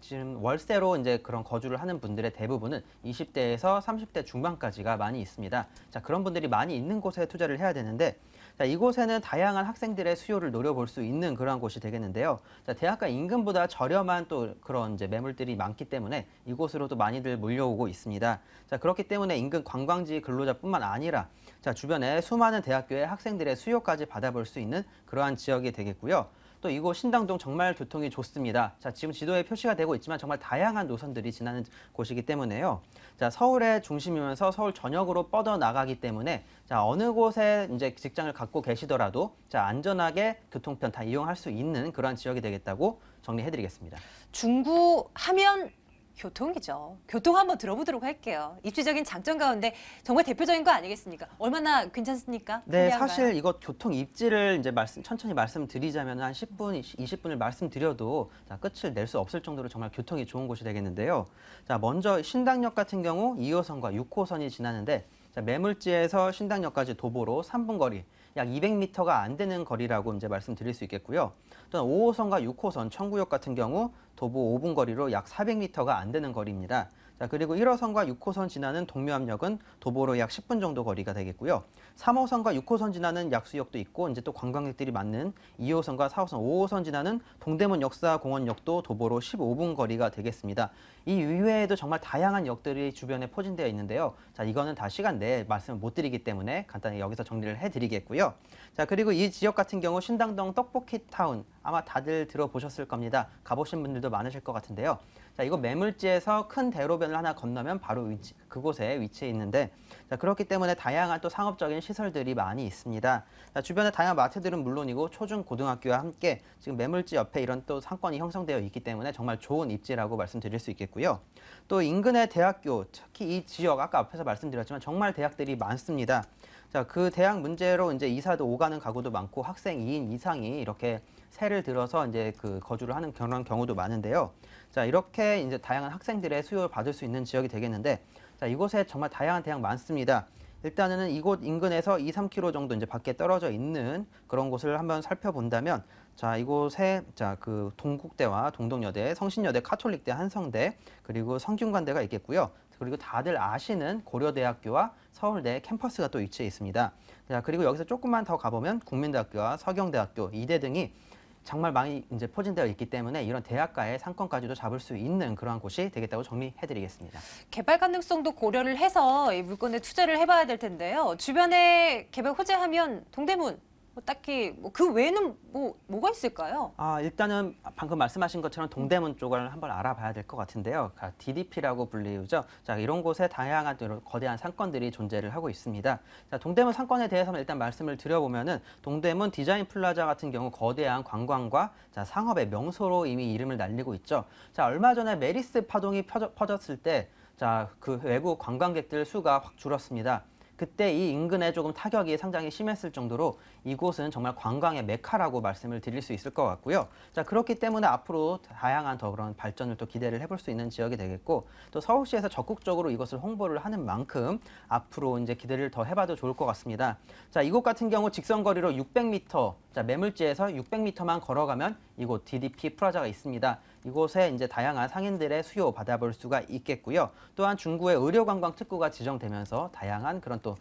지금 월세로 이제 그런 거주를 하는 분들의 대부분은 20대에서 30대 중반까지가 많이 있습니다. 자, 그런 분들이 많이 있는 곳에 투자를 해야 되는데, 자, 이곳에는 다양한 학생들의 수요를 노려볼 수 있는 그러한 곳이 되겠는데요. 자, 대학가 인근보다 저렴한 또 그런 이제 매물들이 많기 때문에 이곳으로도 많이들 몰려오고 있습니다. 자, 그렇기 때문에 인근 관광지 근로자뿐만 아니라 자, 주변에 수많은 대학교의 학생들의 수요까지 받아볼 수 있는 그러한 지역이 되겠고요. 또 이곳 신당동 정말 교통이 좋습니다. 자, 지금 지도에 표시가 되고 있지만 정말 다양한 노선들이 지나는 곳이기 때문에요. 자, 서울의 중심이면서 서울 전역으로 뻗어 나가기 때문에 자, 어느 곳에 이제 직장을 갖고 계시더라도 자, 안전하게 교통편 다 이용할 수 있는 그러한 지역이 되겠다고 정리해드리겠습니다. 중구 하면 교통이죠. 교통 한번 들어보도록 할게요. 입지적인 장점 가운데 정말 대표적인 거 아니겠습니까? 얼마나 괜찮습니까? 네, 편리한가요? 사실 이것 교통 입지를 이제 천천히 말씀드리자면 한 10분, 20분을 말씀드려도 자, 끝을 낼 수 없을 정도로 정말 교통이 좋은 곳이 되겠는데요. 자, 먼저 신당역 같은 경우 2호선과 6호선이 지나는데 자, 매물지에서 신당역까지 도보로 3분 거리, 약 200m가 안 되는 거리라고 이제 말씀드릴 수 있겠고요. 또한 5호선과 6호선 청구역 같은 경우 도보 5분 거리로 약 400m가 안 되는 거리입니다. 자, 그리고 1호선과 6호선 지나는 동묘암역은 도보로 약 10분 정도 거리가 되겠고요. 3호선과 6호선 지나는 약수역도 있고 이제 또 관광객들이 많는 2호선과 4호선, 5호선 지나는 동대문 역사공원역도 도보로 15분 거리가 되겠습니다. 이 이외에도 정말 다양한 역들이 주변에 포진되어 있는데요. 자, 이거는 다 시간 내에 말씀을 못 드리기 때문에 간단히 여기서 정리를 해드리겠고요. 자, 그리고 이 지역 같은 경우 신당동 떡볶이타운 아마 다들 들어보셨을 겁니다. 가보신 분들도 많으실 것 같은데요. 자, 이거 매물지에서 큰 대로변을 하나 건너면 바로 그곳에 위치해 있는데 자, 그렇기 때문에 다양한 또 상업적인 시설들이 많이 있습니다. 자, 주변에 다양한 마트들은 물론이고 초중 고등학교와 함께 지금 매물지 옆에 이런 또 상권이 형성되어 있기 때문에 정말 좋은 입지라고 말씀드릴 수 있겠고요. 또 인근의 대학교, 특히 이 지역 아까 앞에서 말씀드렸지만 정말 대학들이 많습니다. 자, 그 대학 문제로 이제 이사도 오가는 가구도 많고 학생 2인 이상이 이렇게 세를 들어서 이제 그 거주를 하는 그런 경우도 많은데요. 자, 이렇게 이제 다양한 학생들의 수요를 받을 수 있는 지역이 되겠는데, 자, 이곳에 정말 다양한 대학 많습니다. 일단은 이곳 인근에서 2-3km 정도 이제 밖에 떨어져 있는 그런 곳을 한번 살펴본다면, 자, 이곳에 자, 그 동국대와 동덕여대, 성신여대, 카톨릭대, 한성대, 그리고 성균관대가 있겠고요. 그리고 다들 아시는 고려대학교와 서울대 캠퍼스가 또 위치해 있습니다. 자, 그리고 여기서 조금만 더 가보면 국민대학교와 서경대학교, 이대 등이 정말 많이 이제 포진되어 있기 때문에 이런 대학가의 상권까지도 잡을 수 있는 그러한 곳이 되겠다고 정리해드리겠습니다. 개발 가능성도 고려를 해서 이 물건에 투자를 해봐야 될 텐데요. 주변에 개발 호재하면 동대문, 뭐 딱히 그 외에는 뭐가 있을까요? 일단은 방금 말씀하신 것처럼 동대문 쪽을 한번 알아봐야 될 것 같은데요. DDP라고 불리우죠. 자, 이런 곳에 다양한 이런 거대한 상권들이 존재를 하고 있습니다. 자, 동대문 상권에 대해서는 일단 말씀을 드려보면은 동대문 디자인 플라자 같은 경우 거대한 관광과 자, 상업의 명소로 이미 이름을 날리고 있죠. 자, 얼마 전에 메리스 파동이 퍼졌을 때 자, 그 외국 관광객들 수가 확 줄었습니다. 그때 이 인근에 조금 타격이 상당히 심했을 정도로 이곳은 정말 관광의 메카라고 말씀을 드릴 수 있을 것 같고요. 자, 그렇기 때문에 앞으로 다양한 더 그런 발전을 또 기대를 해볼 수 있는 지역이 되겠고, 또 서울시에서 적극적으로 이것을 홍보를 하는 만큼 앞으로 이제 기대를 더 해봐도 좋을 것 같습니다. 자, 이곳 같은 경우 직선거리로 600m, 자, 매물지에서 600m만 걸어가면 이곳 DDP 플라자가 있습니다. 이곳에 이제 다양한 상인들의 수요 받아볼 수가 있겠고요. 또한 중구의 의료관광 특구가 지정되면서 다양한 그런 또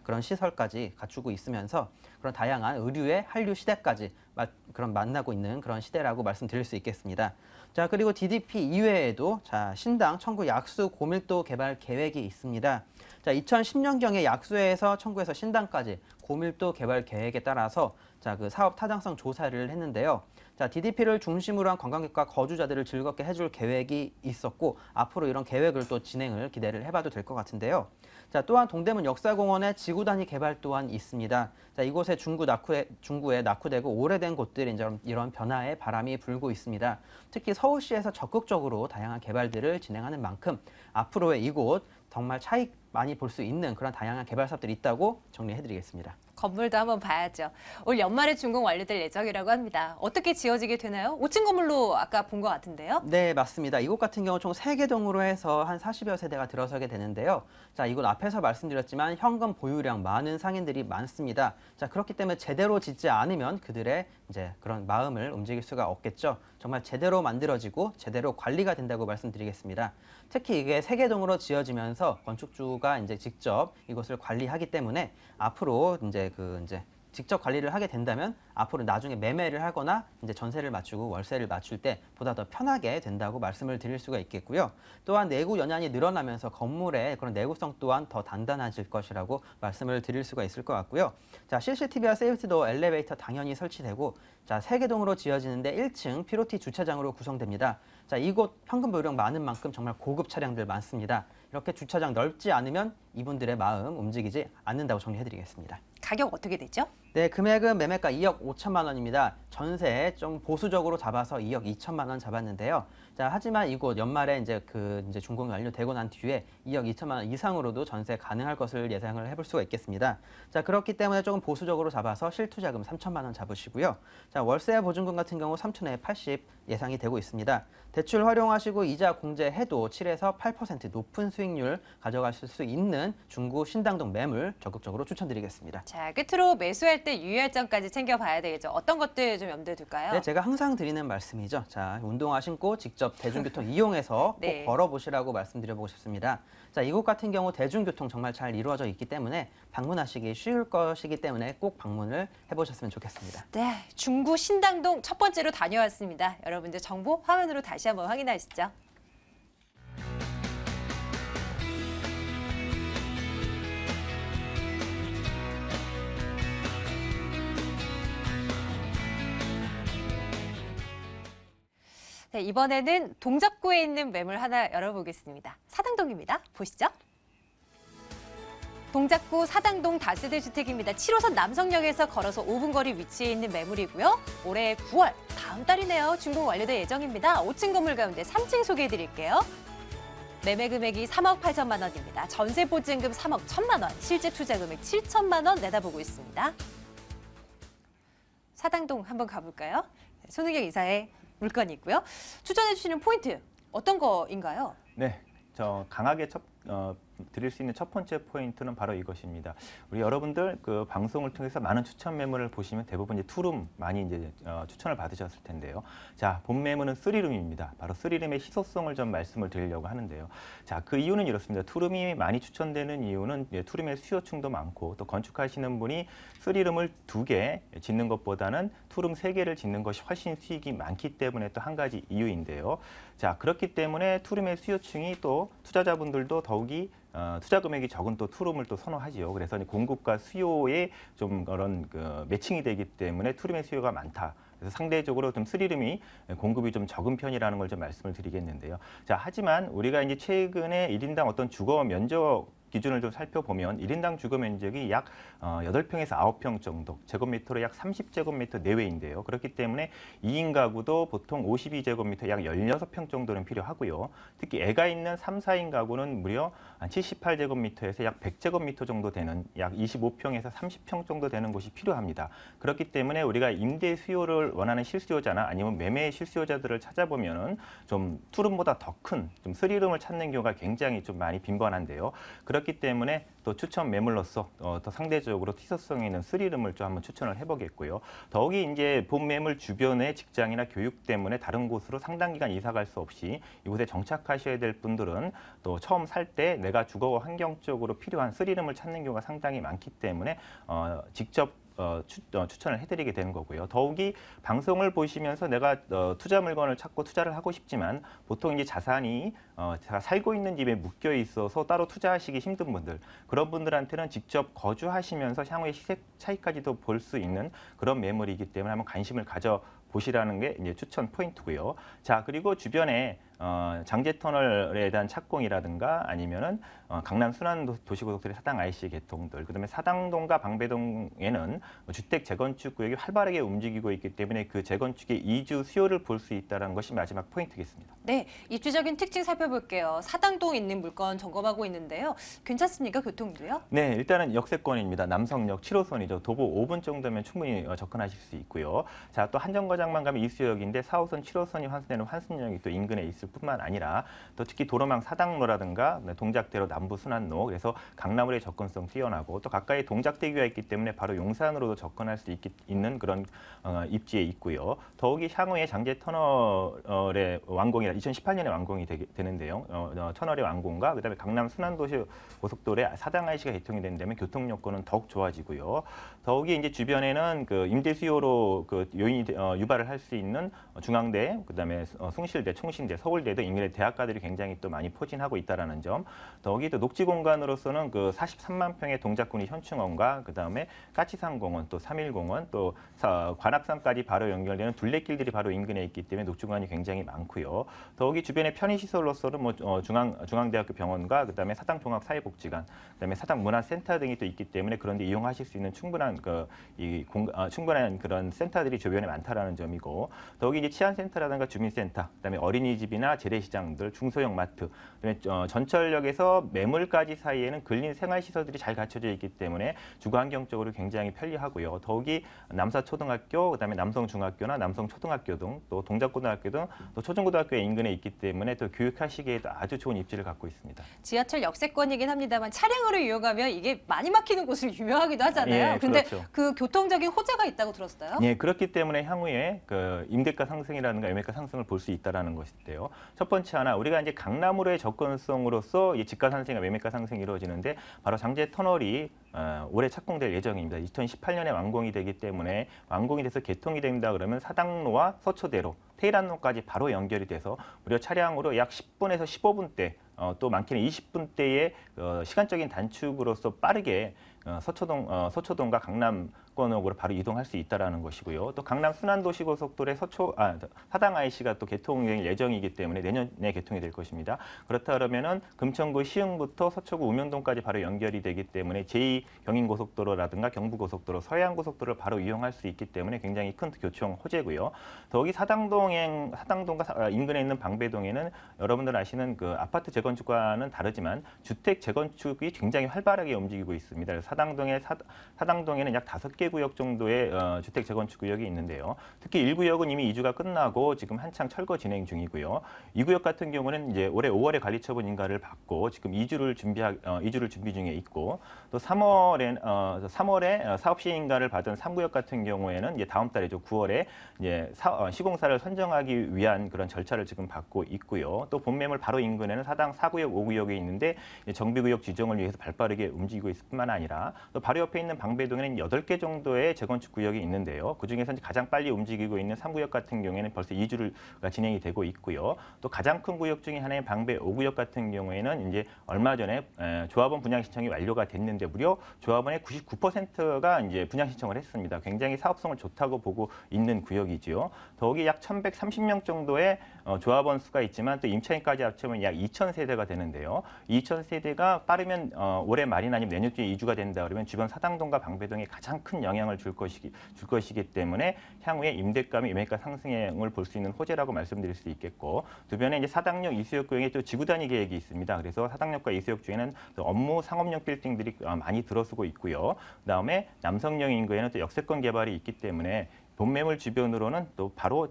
그런 시설까지 갖추고 있으면서 그런 다양한 의류의 한류 시대까지 그런 만나고 있는 그런 시대라고 말씀드릴 수 있겠습니다. 자, 그리고 DDP 이외에도 자, 신당, 청구, 약수, 고밀도 개발 계획이 있습니다. 자, 2010년경에 약수에서 청구에서 신당까지 고밀도 개발 계획에 따라서 자, 그 사업 타당성 조사를 했는데요. 자, DDP를 중심으로 한 관광객과 거주자들을 즐겁게 해줄 계획이 있었고 앞으로 이런 계획을 또 진행을 기대를 해봐도 될 것 같은데요. 자, 또한 동대문 역사공원의 지구 단위 개발 또한 있습니다. 자, 이곳에 중구에 낙후되고 오래된 곳들이 이제 이런 변화의 바람이 불고 있습니다. 특히 서울시에서 적극적으로 다양한 개발들을 진행하는 만큼 앞으로의 이곳 정말 차익 많이 볼 수 있는 그런 다양한 개발 사업들이 있다고 정리해드리겠습니다. 건물도 한번 봐야죠. 올 연말에 준공 완료될 예정이라고 합니다. 어떻게 지어지게 되나요? 5층 건물로 아까 본 것 같은데요. 네, 맞습니다. 이곳 같은 경우 총 3개 동으로 해서 한 40여 세대가 들어서게 되는데요. 자, 이곳 앞에서 말씀드렸지만 현금 보유량 많은 상인들이 많습니다. 자, 그렇기 때문에 제대로 짓지 않으면 그들의 이제 그런 마음을 움직일 수가 없겠죠. 정말 제대로 만들어지고 제대로 관리가 된다고 말씀드리겠습니다. 특히 이게 3개 동으로 지어지면서 건축주가 이제 직접 이곳을 관리하기 때문에 앞으로 이제 직접 관리를 하게 된다면 앞으로 나중에 매매를 하거나 이제 전세를 맞추고 월세를 맞출 때 보다 더 편하게 된다고 말씀을 드릴 수가 있겠고요. 또한 내구 연한이 늘어나면서 건물의 그런 내구성 또한 더 단단해질 것이라고 말씀을 드릴 수가 있을 것 같고요. 자, CCTV와 세이프티도 엘리베이터 당연히 설치되고 자, 3개 동으로 지어지는데 1층 피로티 주차장으로 구성됩니다. 자, 이곳 현금 보유량 많은 만큼 정말 고급 차량들 많습니다. 이렇게 주차장 넓지 않으면 이분들의 마음 움직이지 않는다고 정리해드리겠습니다. 가격 어떻게 되죠? 네, 금액은 매매가 2억 5천만 원입니다. 전세 좀 보수적으로 잡아서 2억 2천만 원 잡았는데요. 자, 하지만 이곳 연말에 이제 준공이 완료되고 난 뒤에 2억 2천만 원 이상으로도 전세 가능할 것을 예상을 해볼 수가 있겠습니다. 자, 그렇기 때문에 조금 보수적으로 잡아서 실투자금 3천만 원 잡으시고요. 자, 월세 보증금 같은 경우 3천에 80 예상이 되고 있습니다. 대출 활용하시고 이자 공제해도 7에서 8% 높은 수익률 가져가실 수 있는 중구 신당동 매물 적극적으로 추천드리겠습니다. 자, 끝으로 매수할 때 유의할 점까지 챙겨봐야 되겠죠. 어떤 것들 좀 염두에 둘까요? 네, 제가 항상 드리는 말씀이죠. 자, 운동화 신고 직접 대중교통 이용해서 꼭 네. 걸어보시라고 말씀드려보고 싶습니다. 자, 이곳 같은 경우 대중교통 정말 잘 이루어져 있기 때문에 방문하시기 쉬울 것이기 때문에 꼭 방문을 해보셨으면 좋겠습니다. 네, 중구 신당동 첫 번째로 다녀왔습니다. 여러분들 정보 화면으로 다시 한번 확인하시죠. 네, 이번에는 동작구에 있는 매물 하나 열어보겠습니다. 사당동입니다. 보시죠. 동작구 사당동 다세대 주택입니다. 7호선 남성역에서 걸어서 5분 거리 위치해 있는 매물이고요. 올해 9월, 다음 달이네요. 준공 완료될 예정입니다. 5층 건물 가운데 3층 소개해드릴게요. 매매 금액이 3억 8천만 원입니다. 전세 보증금 3억 1천만 원, 실제 투자 금액 7천만 원 내다보고 있습니다. 사당동 한번 가볼까요? 손은경 이사의 물건이 있고요. 추천해 주시는 포인트 어떤 거인가요? 네, 저 강하게 드릴 수 있는 첫 번째 포인트는 바로 이것입니다. 우리 여러분들 그 방송을 통해서 많은 추천 매물을 보시면 대부분 이제 투룸 많이 이제 추천을 받으셨을 텐데요. 자, 본 매물은 3룸입니다. 바로 3룸의 희소성을 좀 말씀을 드리려고 하는데요. 자, 그 이유는 이렇습니다. 투룸이 많이 추천되는 이유는 투룸의 수요층도 많고 또 건축하시는 분이 3룸을 2개 짓는 것보다는 투룸 3개를 짓는 것이 훨씬 수익이 많기 때문에 또 한 가지 이유인데요. 자, 그렇기 때문에 투룸의 수요층이 또 투자자분들도 더욱이 투자 금액이 적은 또 투룸을 또 선호하지요. 그래서 공급과 수요에 좀 그런 매칭이 되기 때문에 투룸의 수요가 많다. 그래서 상대적으로 좀 3룸이 공급이 좀 적은 편이라는 걸 좀 말씀을 드리겠는데요. 자, 하지만 우리가 이제 최근에 1인당 어떤 주거 면적 기준을 좀 살펴보면 1인당 주거 면적이 약 8평에서 9평 정도, 제곱미터로 약 30제곱미터 내외인데요. 그렇기 때문에 2인 가구도 보통 52제곱미터 약 16평 정도는 필요하고요. 특히 애가 있는 3, 4인 가구는 무려 한 78제곱미터에서 약 100제곱미터 정도 되는 약 25평에서 30평 정도 되는 곳이 필요합니다. 그렇기 때문에 우리가 임대 수요를 원하는 실수요자나 아니면 매매 실수요자들을 찾아보면은 좀 투룸보다 더 큰 좀 3룸을 찾는 경우가 굉장히 좀 많이 빈번한데요. 그렇기 때문에 또 추천 매물로서 더 상대적으로 희소성이 있는 3룸을 좀 한번 추천을 해보겠고요. 더욱이 이제 본 매물 주변의 직장이나 교육 때문에 다른 곳으로 상당 기간 이사 갈 수 없이 이곳에 정착하셔야 될 분들은 또 처음 살 때 내가 주거 환경적으로 필요한 3룸을 찾는 경우가 상당히 많기 때문에 직접 추천을 해드리게 되는 거고요. 더욱이 방송을 보시면서 내가 투자 물건을 찾고 투자를 하고 싶지만 보통 이제 자산이 제가 살고 있는 집에 묶여 있어서 따로 투자하시기 힘든 분들, 그런 분들한테는 직접 거주하시면서 향후의 시세 차이까지도 볼 수 있는 그런 매물이기 때문에 한번 관심을 가져 보시라는 게 이제 추천 포인트고요. 자, 그리고 주변에 장제터널에 대한 착공이라든가 아니면은 강남 순환도시고속도로의 사당 IC 개통들, 그다음에 사당동과 방배동에는 주택 재건축 구역이 활발하게 움직이고 있기 때문에 그 재건축의 이주 수요를 볼 수 있다는 것이 마지막 포인트겠습니다. 네, 입주적인 특징 살펴볼게요. 사당동 있는 물건 점검하고 있는데요. 괜찮습니까? 교통도요? 네, 일단은 역세권입니다. 남성역 7호선이죠. 도보 5분 정도면 충분히 접근하실 수 있고요. 자, 또 한정거장만 가면 이수역인데 4호선, 7호선이 환수되는 환승역이 또 인근에 있을 뿐만 아니라 또 특히 도로망 사당로라든가 동작대로 남부 순환로, 그래서 강남으로의 접근성 뛰어나고 또 가까이 동작대교가 있기 때문에 바로 용산으로도 접근할 수 있는 그런 입지에 있고요. 더욱이 향후에 장제터널의 완공이라 2018년에 완공이 되는데요. 터널의 완공과 그다음에 강남 순환도시 고속도로의 사당 IC가 개통이 된다면 교통 여건은 더욱 좋아지고요. 더욱이 이제 주변에는 그 임대 수요로 그 요인이 유발을 할 수 있는 중앙대, 그다음에 숭실대, 총신대, 서울대 등 인근의 대학가들이 굉장히 또 많이 포진하고 있다라는 점. 더욱이 또 녹지 공간으로서는 그 43만 평의 동작구리 현충원과 그다음에 까치산공원, 또 3.1공원, 또 관악산까지 바로 연결되는 둘레길들이 바로 인근에 있기 때문에 녹지 공간이 굉장히 많고요. 더욱이 주변의 편의시설로서는 뭐 중앙대학교 병원과 그다음에 사당종합사회복지관, 그다음에 사당문화센터 등이 또 있기 때문에 그런데 이용하실 수 있는 충분한 충분한 그런 센터들이 주변에 많다라는 점이고, 더욱이 이제 치안센터라든가 주민센터, 그다음에 어린이집이나 재래시장들, 중소형 마트, 그다음에 전철역에서 매물까지 사이에는 근린 생활시설들이 잘 갖춰져 있기 때문에 주거환경적으로 굉장히 편리하고요. 더욱이 남사초등학교, 그다음에 남성중학교나 남성초등학교 등 또 동작고등학교 등 또 초중고등학교의 인근에 있기 때문에 또 교육하시기에도 아주 좋은 입지를 갖고 있습니다. 지하철 역세권이긴 합니다만 차량으로 이용하면 이게 많이 막히는 곳으로 유명하기도 하잖아요. 예, 그런데 그렇죠. 그 교통적인 호재가 있다고 들었어요. 예, 그렇기 때문에 향후에 그 임대가 상승이라든가 매매가 상승을 볼 수 있다라는 것인데요. 첫 번째 하나, 우리가 이제 강남으로의 접근성으로서 이 집가 상승과 매매가 상승이 이루어지는데 바로 장제 터널이 올해 착공될 예정입니다. 2018년에 완공이 되기 때문에 완공이 돼서 개통이 된다 그러면 사당로와 서초대로, 테일한로까지 바로 연결이 돼서 무려 차량으로 약 10분에서 15분대, 또 많게는 20분대의 시간적인 단축으로서 빠르게 서초동과 강남권역으로 바로 이동할 수 있다라는 것이고요. 또 강남 순환도시고속도로의 사당 IC가 또 개통될 예정이기 때문에 내년에 개통이 될 것입니다. 그렇다 그러면은 금천구 시흥부터 서초구 우명동까지 바로 연결이 되기 때문에 제2경인고속도로라든가 경부고속도로, 서해안고속도로를 바로 이용할 수 있기 때문에 굉장히 큰 교통 호재고요. 더욱이 사당동과 인근에 있는 방배동에는 여러분들 아시는 그 아파트 재건축과는 다르지만 주택 재건축이 굉장히 활발하게 움직이고 있습니다. 사당동에는 약 5개 구역 정도의 주택 재건축 구역이 있는데요. 특히 1구역은 이미 이주가 끝나고 지금 한창 철거 진행 중이고요. 2구역 같은 경우는 이제 올해 5월에 관리처분 인가를 받고 지금 이주를 준비 중에 있고, 또 3월에 사업 시행 인가를 받은 3구역 같은 경우에는 이제 다음 달이죠. 9월에 이제 시공사를 선정하기 위한 그런 절차를 지금 받고 있고요. 또 본매물 바로 인근에는 사당 4구역, 5구역이 있는데 정비구역 지정을 위해서 발빠르게 움직이고 있을 뿐만 아니라 또 바로 옆에 있는 방배동에는 8개 정도의 재건축 구역이 있는데요. 그중에서 가장 빨리 움직이고 있는 3구역 같은 경우에는 벌써 이주가 진행이 되고 있고요. 또 가장 큰 구역 중에 하나인 방배 5구역 같은 경우에는 이제 얼마 전에 조합원 분양 신청이 완료가 됐는데 무려 조합원의 99%가 이제 분양 신청을 했습니다. 굉장히 사업성을 좋다고 보고 있는 구역이지요. 더욱이 약 1,130명 정도의 조합원 수가 있지만 또 임차인까지 합치면 약 2,000세대가 되는데요. 2,000세대가 빠르면 올해 말이나 아니면 내년쯤에 이주가 된다 그러면 주변 사당동과 방배동에 가장 큰 영향을 줄 것이기 때문에 향후에 임대감이 매매가 상승을 볼 수 있는 호재라고 말씀드릴 수 있겠고, 주변에 이제 사당역 이수역 구역에 또 지구 단위 계획이 있습니다. 그래서 사당역과 이수역 중에는 또 업무 상업용 빌딩들이 많이 들어서고 있고요. 그다음에 남성역 인구에는 또 역세권 개발이 있기 때문에 본매물 주변으로는 또 바로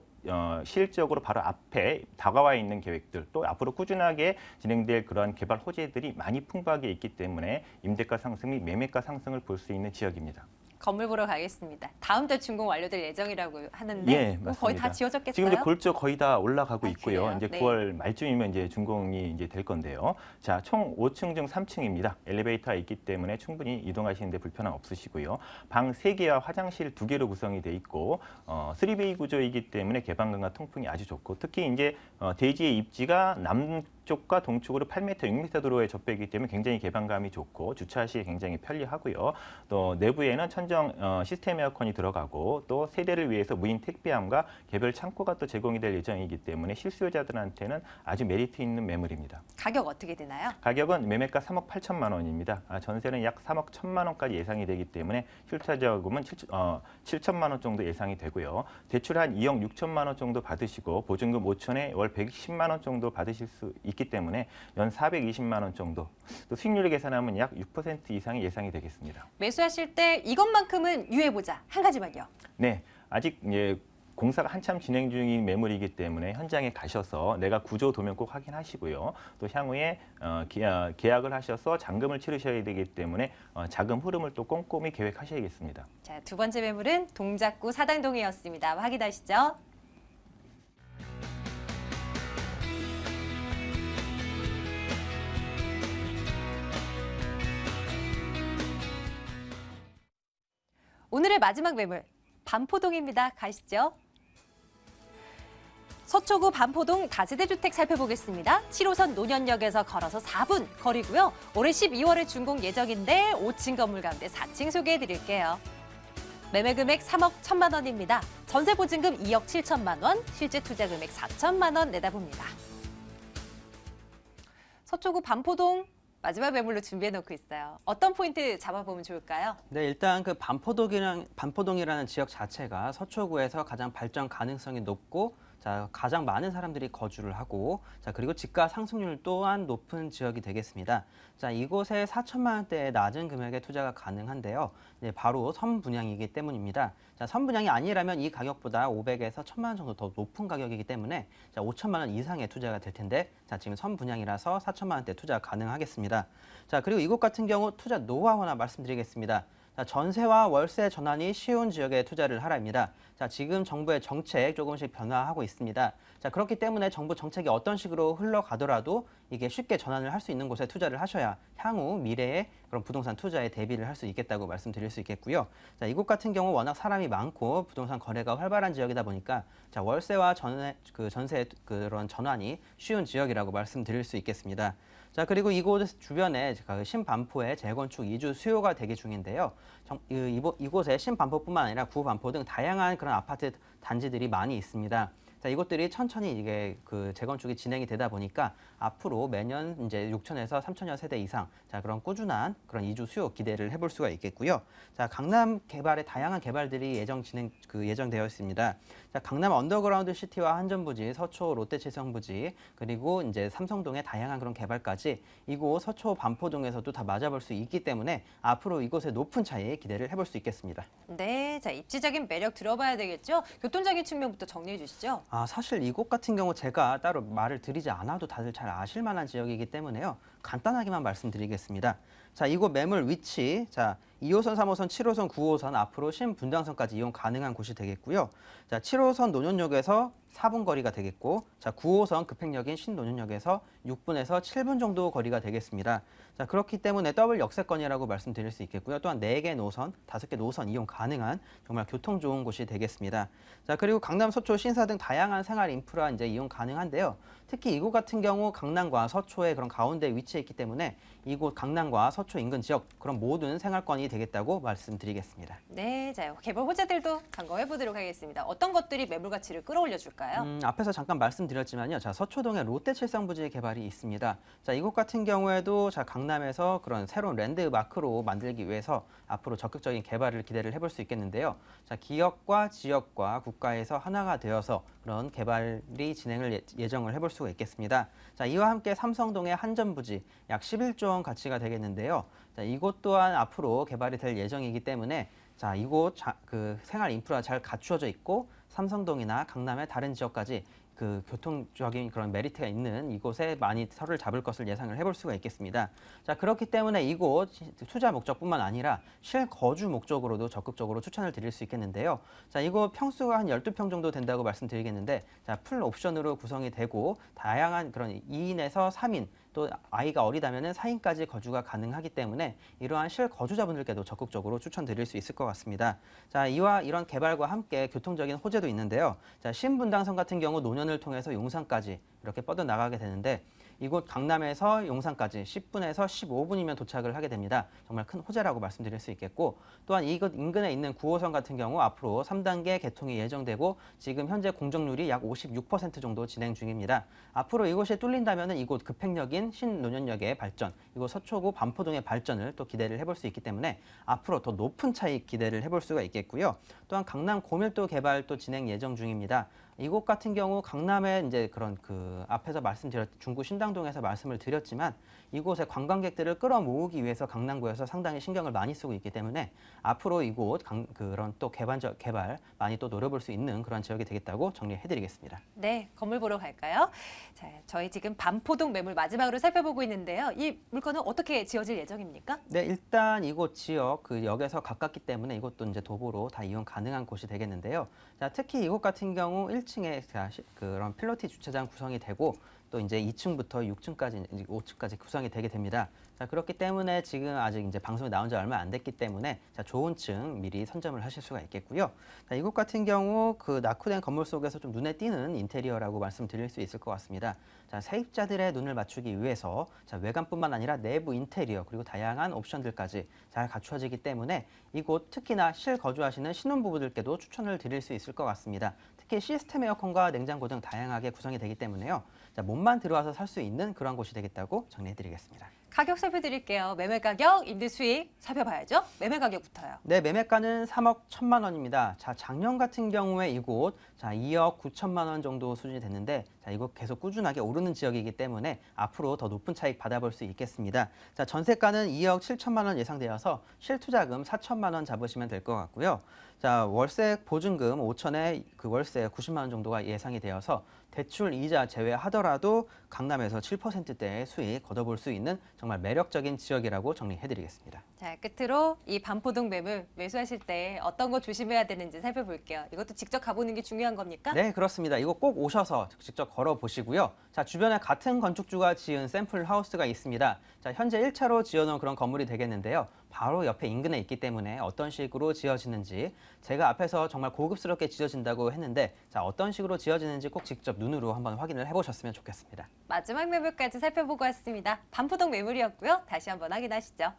실질적으로 바로 앞에 다가와 있는 계획들, 또 앞으로 꾸준하게 진행될 그러한 개발 호재들이 많이 풍부하게 있기 때문에 임대가 상승 및 매매가 상승을 볼 수 있는 지역입니다. 건물 보러 가겠습니다. 다음 달 준공 완료될 예정이라고 하는데 예, 맞습니다. 거의 다 지어졌겠어요? 지금 이제 골조 거의 다 올라가고 있고요. 그래요? 이제 네. 9월 말쯤이면 이제 준공이 이제 될 건데요. 자, 총 5층 중 3층입니다. 엘리베이터가 있기 때문에 충분히 이동하시는데 불편함 없으시고요. 방 3개와 화장실 2개로 구성이 돼 있고 3베이 구조이기 때문에 개방감과 통풍이 아주 좋고, 특히 이제 대지의 입지가 북쪽과 동쪽으로 8m, 6m 도로에 접해있기 때문에 굉장히 개방감이 좋고 주차 시에 굉장히 편리하고요. 또 내부에는 천정 시스템 에어컨이 들어가고 또 세대를 위해서 무인 택배함과 개별 창고가 또 제공이 될 예정이기 때문에 실수요자들한테는 아주 메리트 있는 매물입니다. 가격 어떻게 되나요? 가격은 매매가 3억 8천만 원입니다. 전세는 약 3억 1천만 원까지 예상이 되기 때문에 실투자자금은 7천만 원 정도 예상이 되고요. 대출 한 2억 6천만 원 정도 받으시고 보증금 5천에 월 110만 원 정도 받으실 수 있기 때문에 연 420만 원 정도, 또 수익률을 계산하면 약 6% 이상이 예상이 되겠습니다. 매수하실 때 이것만큼은 유의해보자. 한 가지만요. 네, 아직 공사가 한참 진행 중인 매물이기 때문에 현장에 가셔서 내가 구조 도면 꼭 확인하시고요. 또 향후에 계약을 하셔서 잔금을 치르셔야 되기 때문에 자금 흐름을 또 꼼꼼히 계획하셔야겠습니다. 자, 두 번째 매물은 동작구 사당동이었습니다. 확인하시죠. 오늘의 마지막 매물, 반포동입니다. 가시죠. 서초구 반포동 다세대 주택 살펴보겠습니다. 7호선 노년역에서 걸어서 4분 거리고요. 올해 12월에 준공 예정인데 5층 건물 가운데 4층 소개해드릴게요. 매매 금액 3억 1천만 원입니다. 전세 보증금 2억 7천만 원, 실제 투자 금액 4천만 원 내다봅니다. 서초구 반포동 마지막 매물로 준비해놓고 있어요. 어떤 포인트 잡아보면 좋을까요? 네, 일단 그 반포동이라는 지역 자체가 서초구에서 가장 발전 가능성이 높고 자, 가장 많은 사람들이 거주를 하고 자, 그리고 집가 상승률 또한 높은 지역이 되겠습니다. 자, 이곳에 4천만 원대의 낮은 금액의 투자가 가능한데요. 네, 바로 선분양이기 때문입니다. 자, 선분양이 아니라면 이 가격보다 500에서 1,000만 원 정도 더 높은 가격이기 때문에 자, 5천만 원 이상의 투자가 될 텐데 자, 지금 선분양이라서 4천만 원대 투자 가능하겠습니다. 자, 그리고 이곳 같은 경우 투자 노하우 하나 말씀드리겠습니다. 자, 전세와 월세 전환이 쉬운 지역에 투자를 하라입니다. 자, 지금 정부의 정책 조금씩 변화하고 있습니다. 자, 그렇기 때문에 정부 정책이 어떤 식으로 흘러가더라도 이게 쉽게 전환을 할 수 있는 곳에 투자를 하셔야 향후 미래에 그런 부동산 투자에 대비를 할 수 있겠다고 말씀드릴 수 있겠고요. 자, 이곳 같은 경우 워낙 사람이 많고 부동산 거래가 활발한 지역이다 보니까 자, 월세와 전세 그런 전환이 쉬운 지역이라고 말씀드릴 수 있겠습니다. 자, 그리고 이곳 주변에 신반포의 재건축 이주 수요가 대기 중인데요. 이곳에 신반포뿐만 아니라 구반포 등 다양한 그런 아파트 단지들이 많이 있습니다. 자, 이것들이 천천히 이게 재건축이 진행이 되다 보니까 앞으로 매년 이제 6천에서 3천여 세대 이상 자, 그런 꾸준한 그런 이주 수요 기대를 해볼 수가 있겠고요. 자, 강남 개발의 다양한 개발들이 예정되어 있습니다. 자, 강남 언더그라운드 시티와 한전부지, 서초 롯데칠성부지, 그리고 이제 삼성동의 다양한 그런 개발까지 이곳 서초 반포동에서도 다 맞아볼 수 있기 때문에 앞으로 이곳의 높은 차이 기대를 해볼 수 있겠습니다. 네, 자, 입지적인 매력 들어봐야 되겠죠? 교통적인 측면부터 정리해 주시죠. 사실 이곳 같은 경우 제가 따로 말을 드리지 않아도 다들 잘 아실 만한 지역이기 때문에요. 간단하게만 말씀드리겠습니다. 자, 이곳 매물 위치, 자, 2호선, 3호선, 7호선, 9호선 앞으로 신분당선까지 이용 가능한 곳이 되겠고요. 자, 7호선 노년역에서 4분 거리가 되겠고, 자, 9호선 급행역인 신노년역에서 6분에서 7분 정도 거리가 되겠습니다. 자, 그렇기 때문에 더블 역세권이라고 말씀드릴 수 있겠고요. 또한 4개 노선, 5개 노선 이용 가능한 정말 교통 좋은 곳이 되겠습니다. 자, 그리고 강남, 서초, 신사 등 다양한 생활 인프라 이제 이용 가능한데요. 특히 이곳 같은 경우 강남과 서초의 그런 가운데 위치해 있기 때문에 이곳 강남과 서초 인근 지역 그런 모든 생활권이 되겠다고 말씀드리겠습니다. 네, 자, 개발 호재들도 점검해 보도록 하겠습니다. 어떤 것들이 매물 가치를 끌어올려 줄까요? 앞에서 잠깐 말씀드렸지만요. 자, 서초동에 롯데칠성부지 개발이 있습니다. 자, 이곳 같은 경우에도 자, 강남에서 그런 새로운 랜드마크로 만들기 위해서 앞으로 적극적인 개발을 기대를 해볼 수 있겠는데요. 자, 기업과 지역과 국가에서 하나가 되어서 그런 개발이 진행을 예정을 해볼 수가 있겠습니다. 자, 이와 함께 삼성동의 한전부지 약 11조 원 가치가 되겠는데요. 자, 이곳 또한 앞으로 개발이 될 예정이기 때문에 자, 이곳 생활 인프라 잘 갖추어져 있고 삼성동이나 강남의 다른 지역까지 교통적인 그런 메리트가 있는 이곳에 많이 터를 잡을 것을 예상을 해볼 수가 있겠습니다. 자, 그렇기 때문에 이곳 투자 목적뿐만 아니라 실거주 목적으로도 적극적으로 추천을 드릴 수 있겠는데요. 자, 이곳 평수가 한 12평 정도 된다고 말씀드리겠는데 자, 풀 옵션으로 구성이 되고 다양한 그런 2인에서 3인 또 아이가 어리다면 4인까지 거주가 가능하기 때문에 이러한 실거주자분들께도 적극적으로 추천드릴 수 있을 것 같습니다. 자, 이런 개발과 함께 교통적인 호재도 있는데요. 자, 신분당선 같은 경우 노년을 통해서 용산까지 이렇게 뻗어나가게 되는데 이곳 강남에서 용산까지 10분에서 15분이면 도착을 하게 됩니다. 정말 큰 호재라고 말씀드릴 수 있겠고 또한 이곳 인근에 있는 9호선 같은 경우 앞으로 3단계 개통이 예정되고 지금 현재 공정률이 약 56% 정도 진행 중입니다. 앞으로 이곳이 뚫린다면 이곳 급행역인 신논현역의 발전, 이곳 서초구 반포동의 발전을 또 기대를 해볼 수 있기 때문에 앞으로 더 높은 차익 기대를 해볼 수가 있겠고요. 또한 강남 고밀도 개발 또 진행 예정 중입니다. 이곳 같은 경우 강남에 이제 그런 앞에서 중구 신당동에서 말씀을 드렸지만 이곳의 관광객들을 끌어모으기 위해서 강남구에서 상당히 신경을 많이 쓰고 있기 때문에 앞으로 이곳 그런 또 개발 많이 또 노려볼 수 있는 그런 지역이 되겠다고 정리해드리겠습니다. 네, 건물 보러 갈까요? 자, 저희 지금 반포동 매물 마지막으로 살펴보고 있는데요. 이 물건은 어떻게 지어질 예정입니까? 네, 일단 이곳 지역 역에서 가깝기 때문에 이곳도 이제 도보로 다 이용 가능한 곳이 되겠는데요. 자, 특히 이곳 같은 경우 1층에 그런 필로티 주차장 구성이 되고 또 이제 2층부터 6층까지, 5층까지 구성이 되게 됩니다. 자, 그렇기 때문에 지금 아직 이제 방송이 나온 지 얼마 안 됐기 때문에 좋은 층 미리 선점을 하실 수가 있겠고요. 자, 이곳 같은 경우 낙후된 건물 속에서 좀 눈에 띄는 인테리어라고 말씀드릴 수 있을 것 같습니다. 자, 세입자들의 눈을 맞추기 위해서 외관뿐만 아니라 내부 인테리어 그리고 다양한 옵션들까지 잘 갖추어지기 때문에 이곳 특히나 실거주하시는 신혼부부들께도 추천을 드릴 수 있을 것 같습니다. 특히 시스템 에어컨과 냉장고 등 다양하게 구성이 되기 때문에요. 자, 몸만 들어와서 살 수 있는 그런 곳이 되겠다고 정리해드리겠습니다. 가격 살펴드릴게요. 매매 가격, 임대 수익 살펴봐야죠. 매매 가격부터요. 네, 매매가는 3억 1천만 원입니다. 자, 작년 같은 경우에 이곳 2억 9천만 원 정도 수준이 됐는데 이곳 계속 꾸준하게 오르는 지역이기 때문에 앞으로 더 높은 차익 받아볼 수 있겠습니다. 자, 전세가는 2억 7천만 원 예상되어서 실투자금 4천만 원 잡으시면 될 것 같고요. 자, 월세 보증금 5천에 월세 90만 원 정도가 예상이 되어서 대출 이자 제외하더라도 강남에서 7%대의 수익 거둬볼 수 있는 정말 매력적인 지역이라고 정리해드리겠습니다. 자, 끝으로 이 반포동 매물 매수하실 때 어떤 거 조심해야 되는지 살펴볼게요. 이것도 직접 가보는 게 중요한 겁니까? 네, 그렇습니다. 이거 꼭 오셔서 직접 걸어보시고요. 자, 주변에 같은 건축주가 지은 샘플 하우스가 있습니다. 자, 현재 1차로 지어놓은 그런 건물이 되겠는데요. 바로 옆에 인근에 있기 때문에 어떤 식으로 지어지는지 제가 앞에서 정말 고급스럽게 지어진다고 했는데 자, 어떤 식으로 지어지는지 꼭 직접 눈으로 한번 확인을 해보셨으면 좋겠습니다. 마지막 매물까지 살펴보고 왔습니다. 반포동 매물이었고요. 다시 한번 확인하시죠.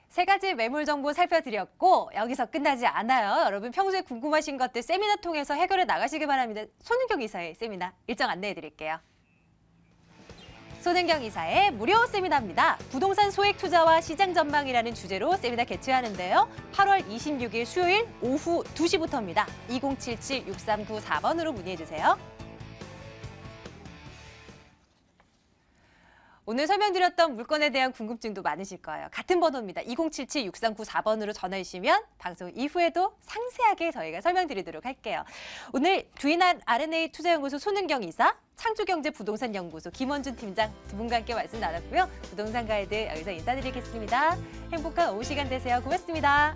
세 가지 매물 정보 살펴드렸고 여기서 끝나지 않아요. 여러분 평소에 궁금하신 것들 세미나 통해서 해결해 나가시기 바랍니다. 손은경 이사의 세미나 일정 안내해 드릴게요. 손은경 이사의 무료 세미나입니다. 부동산 소액 투자와 시장 전망이라는 주제로 세미나 개최하는데요. 8월 26일 수요일 오후 2시부터입니다. 2077-6394번으로 문의해 주세요. 오늘 설명드렸던 물건에 대한 궁금증도 많으실 거예요. 같은 번호입니다. 2077-6394번으로 전화해 주시면 방송 이후에도 상세하게 저희가 설명드리도록 할게요. 오늘 주인한 R&A 투자연구소 손은경 이사, 창조경제부동산연구소 김원준 팀장 두 분과 함께 말씀 나눴고요. 부동산 가이드 여기서 인사드리겠습니다. 행복한 오후 시간 되세요. 고맙습니다.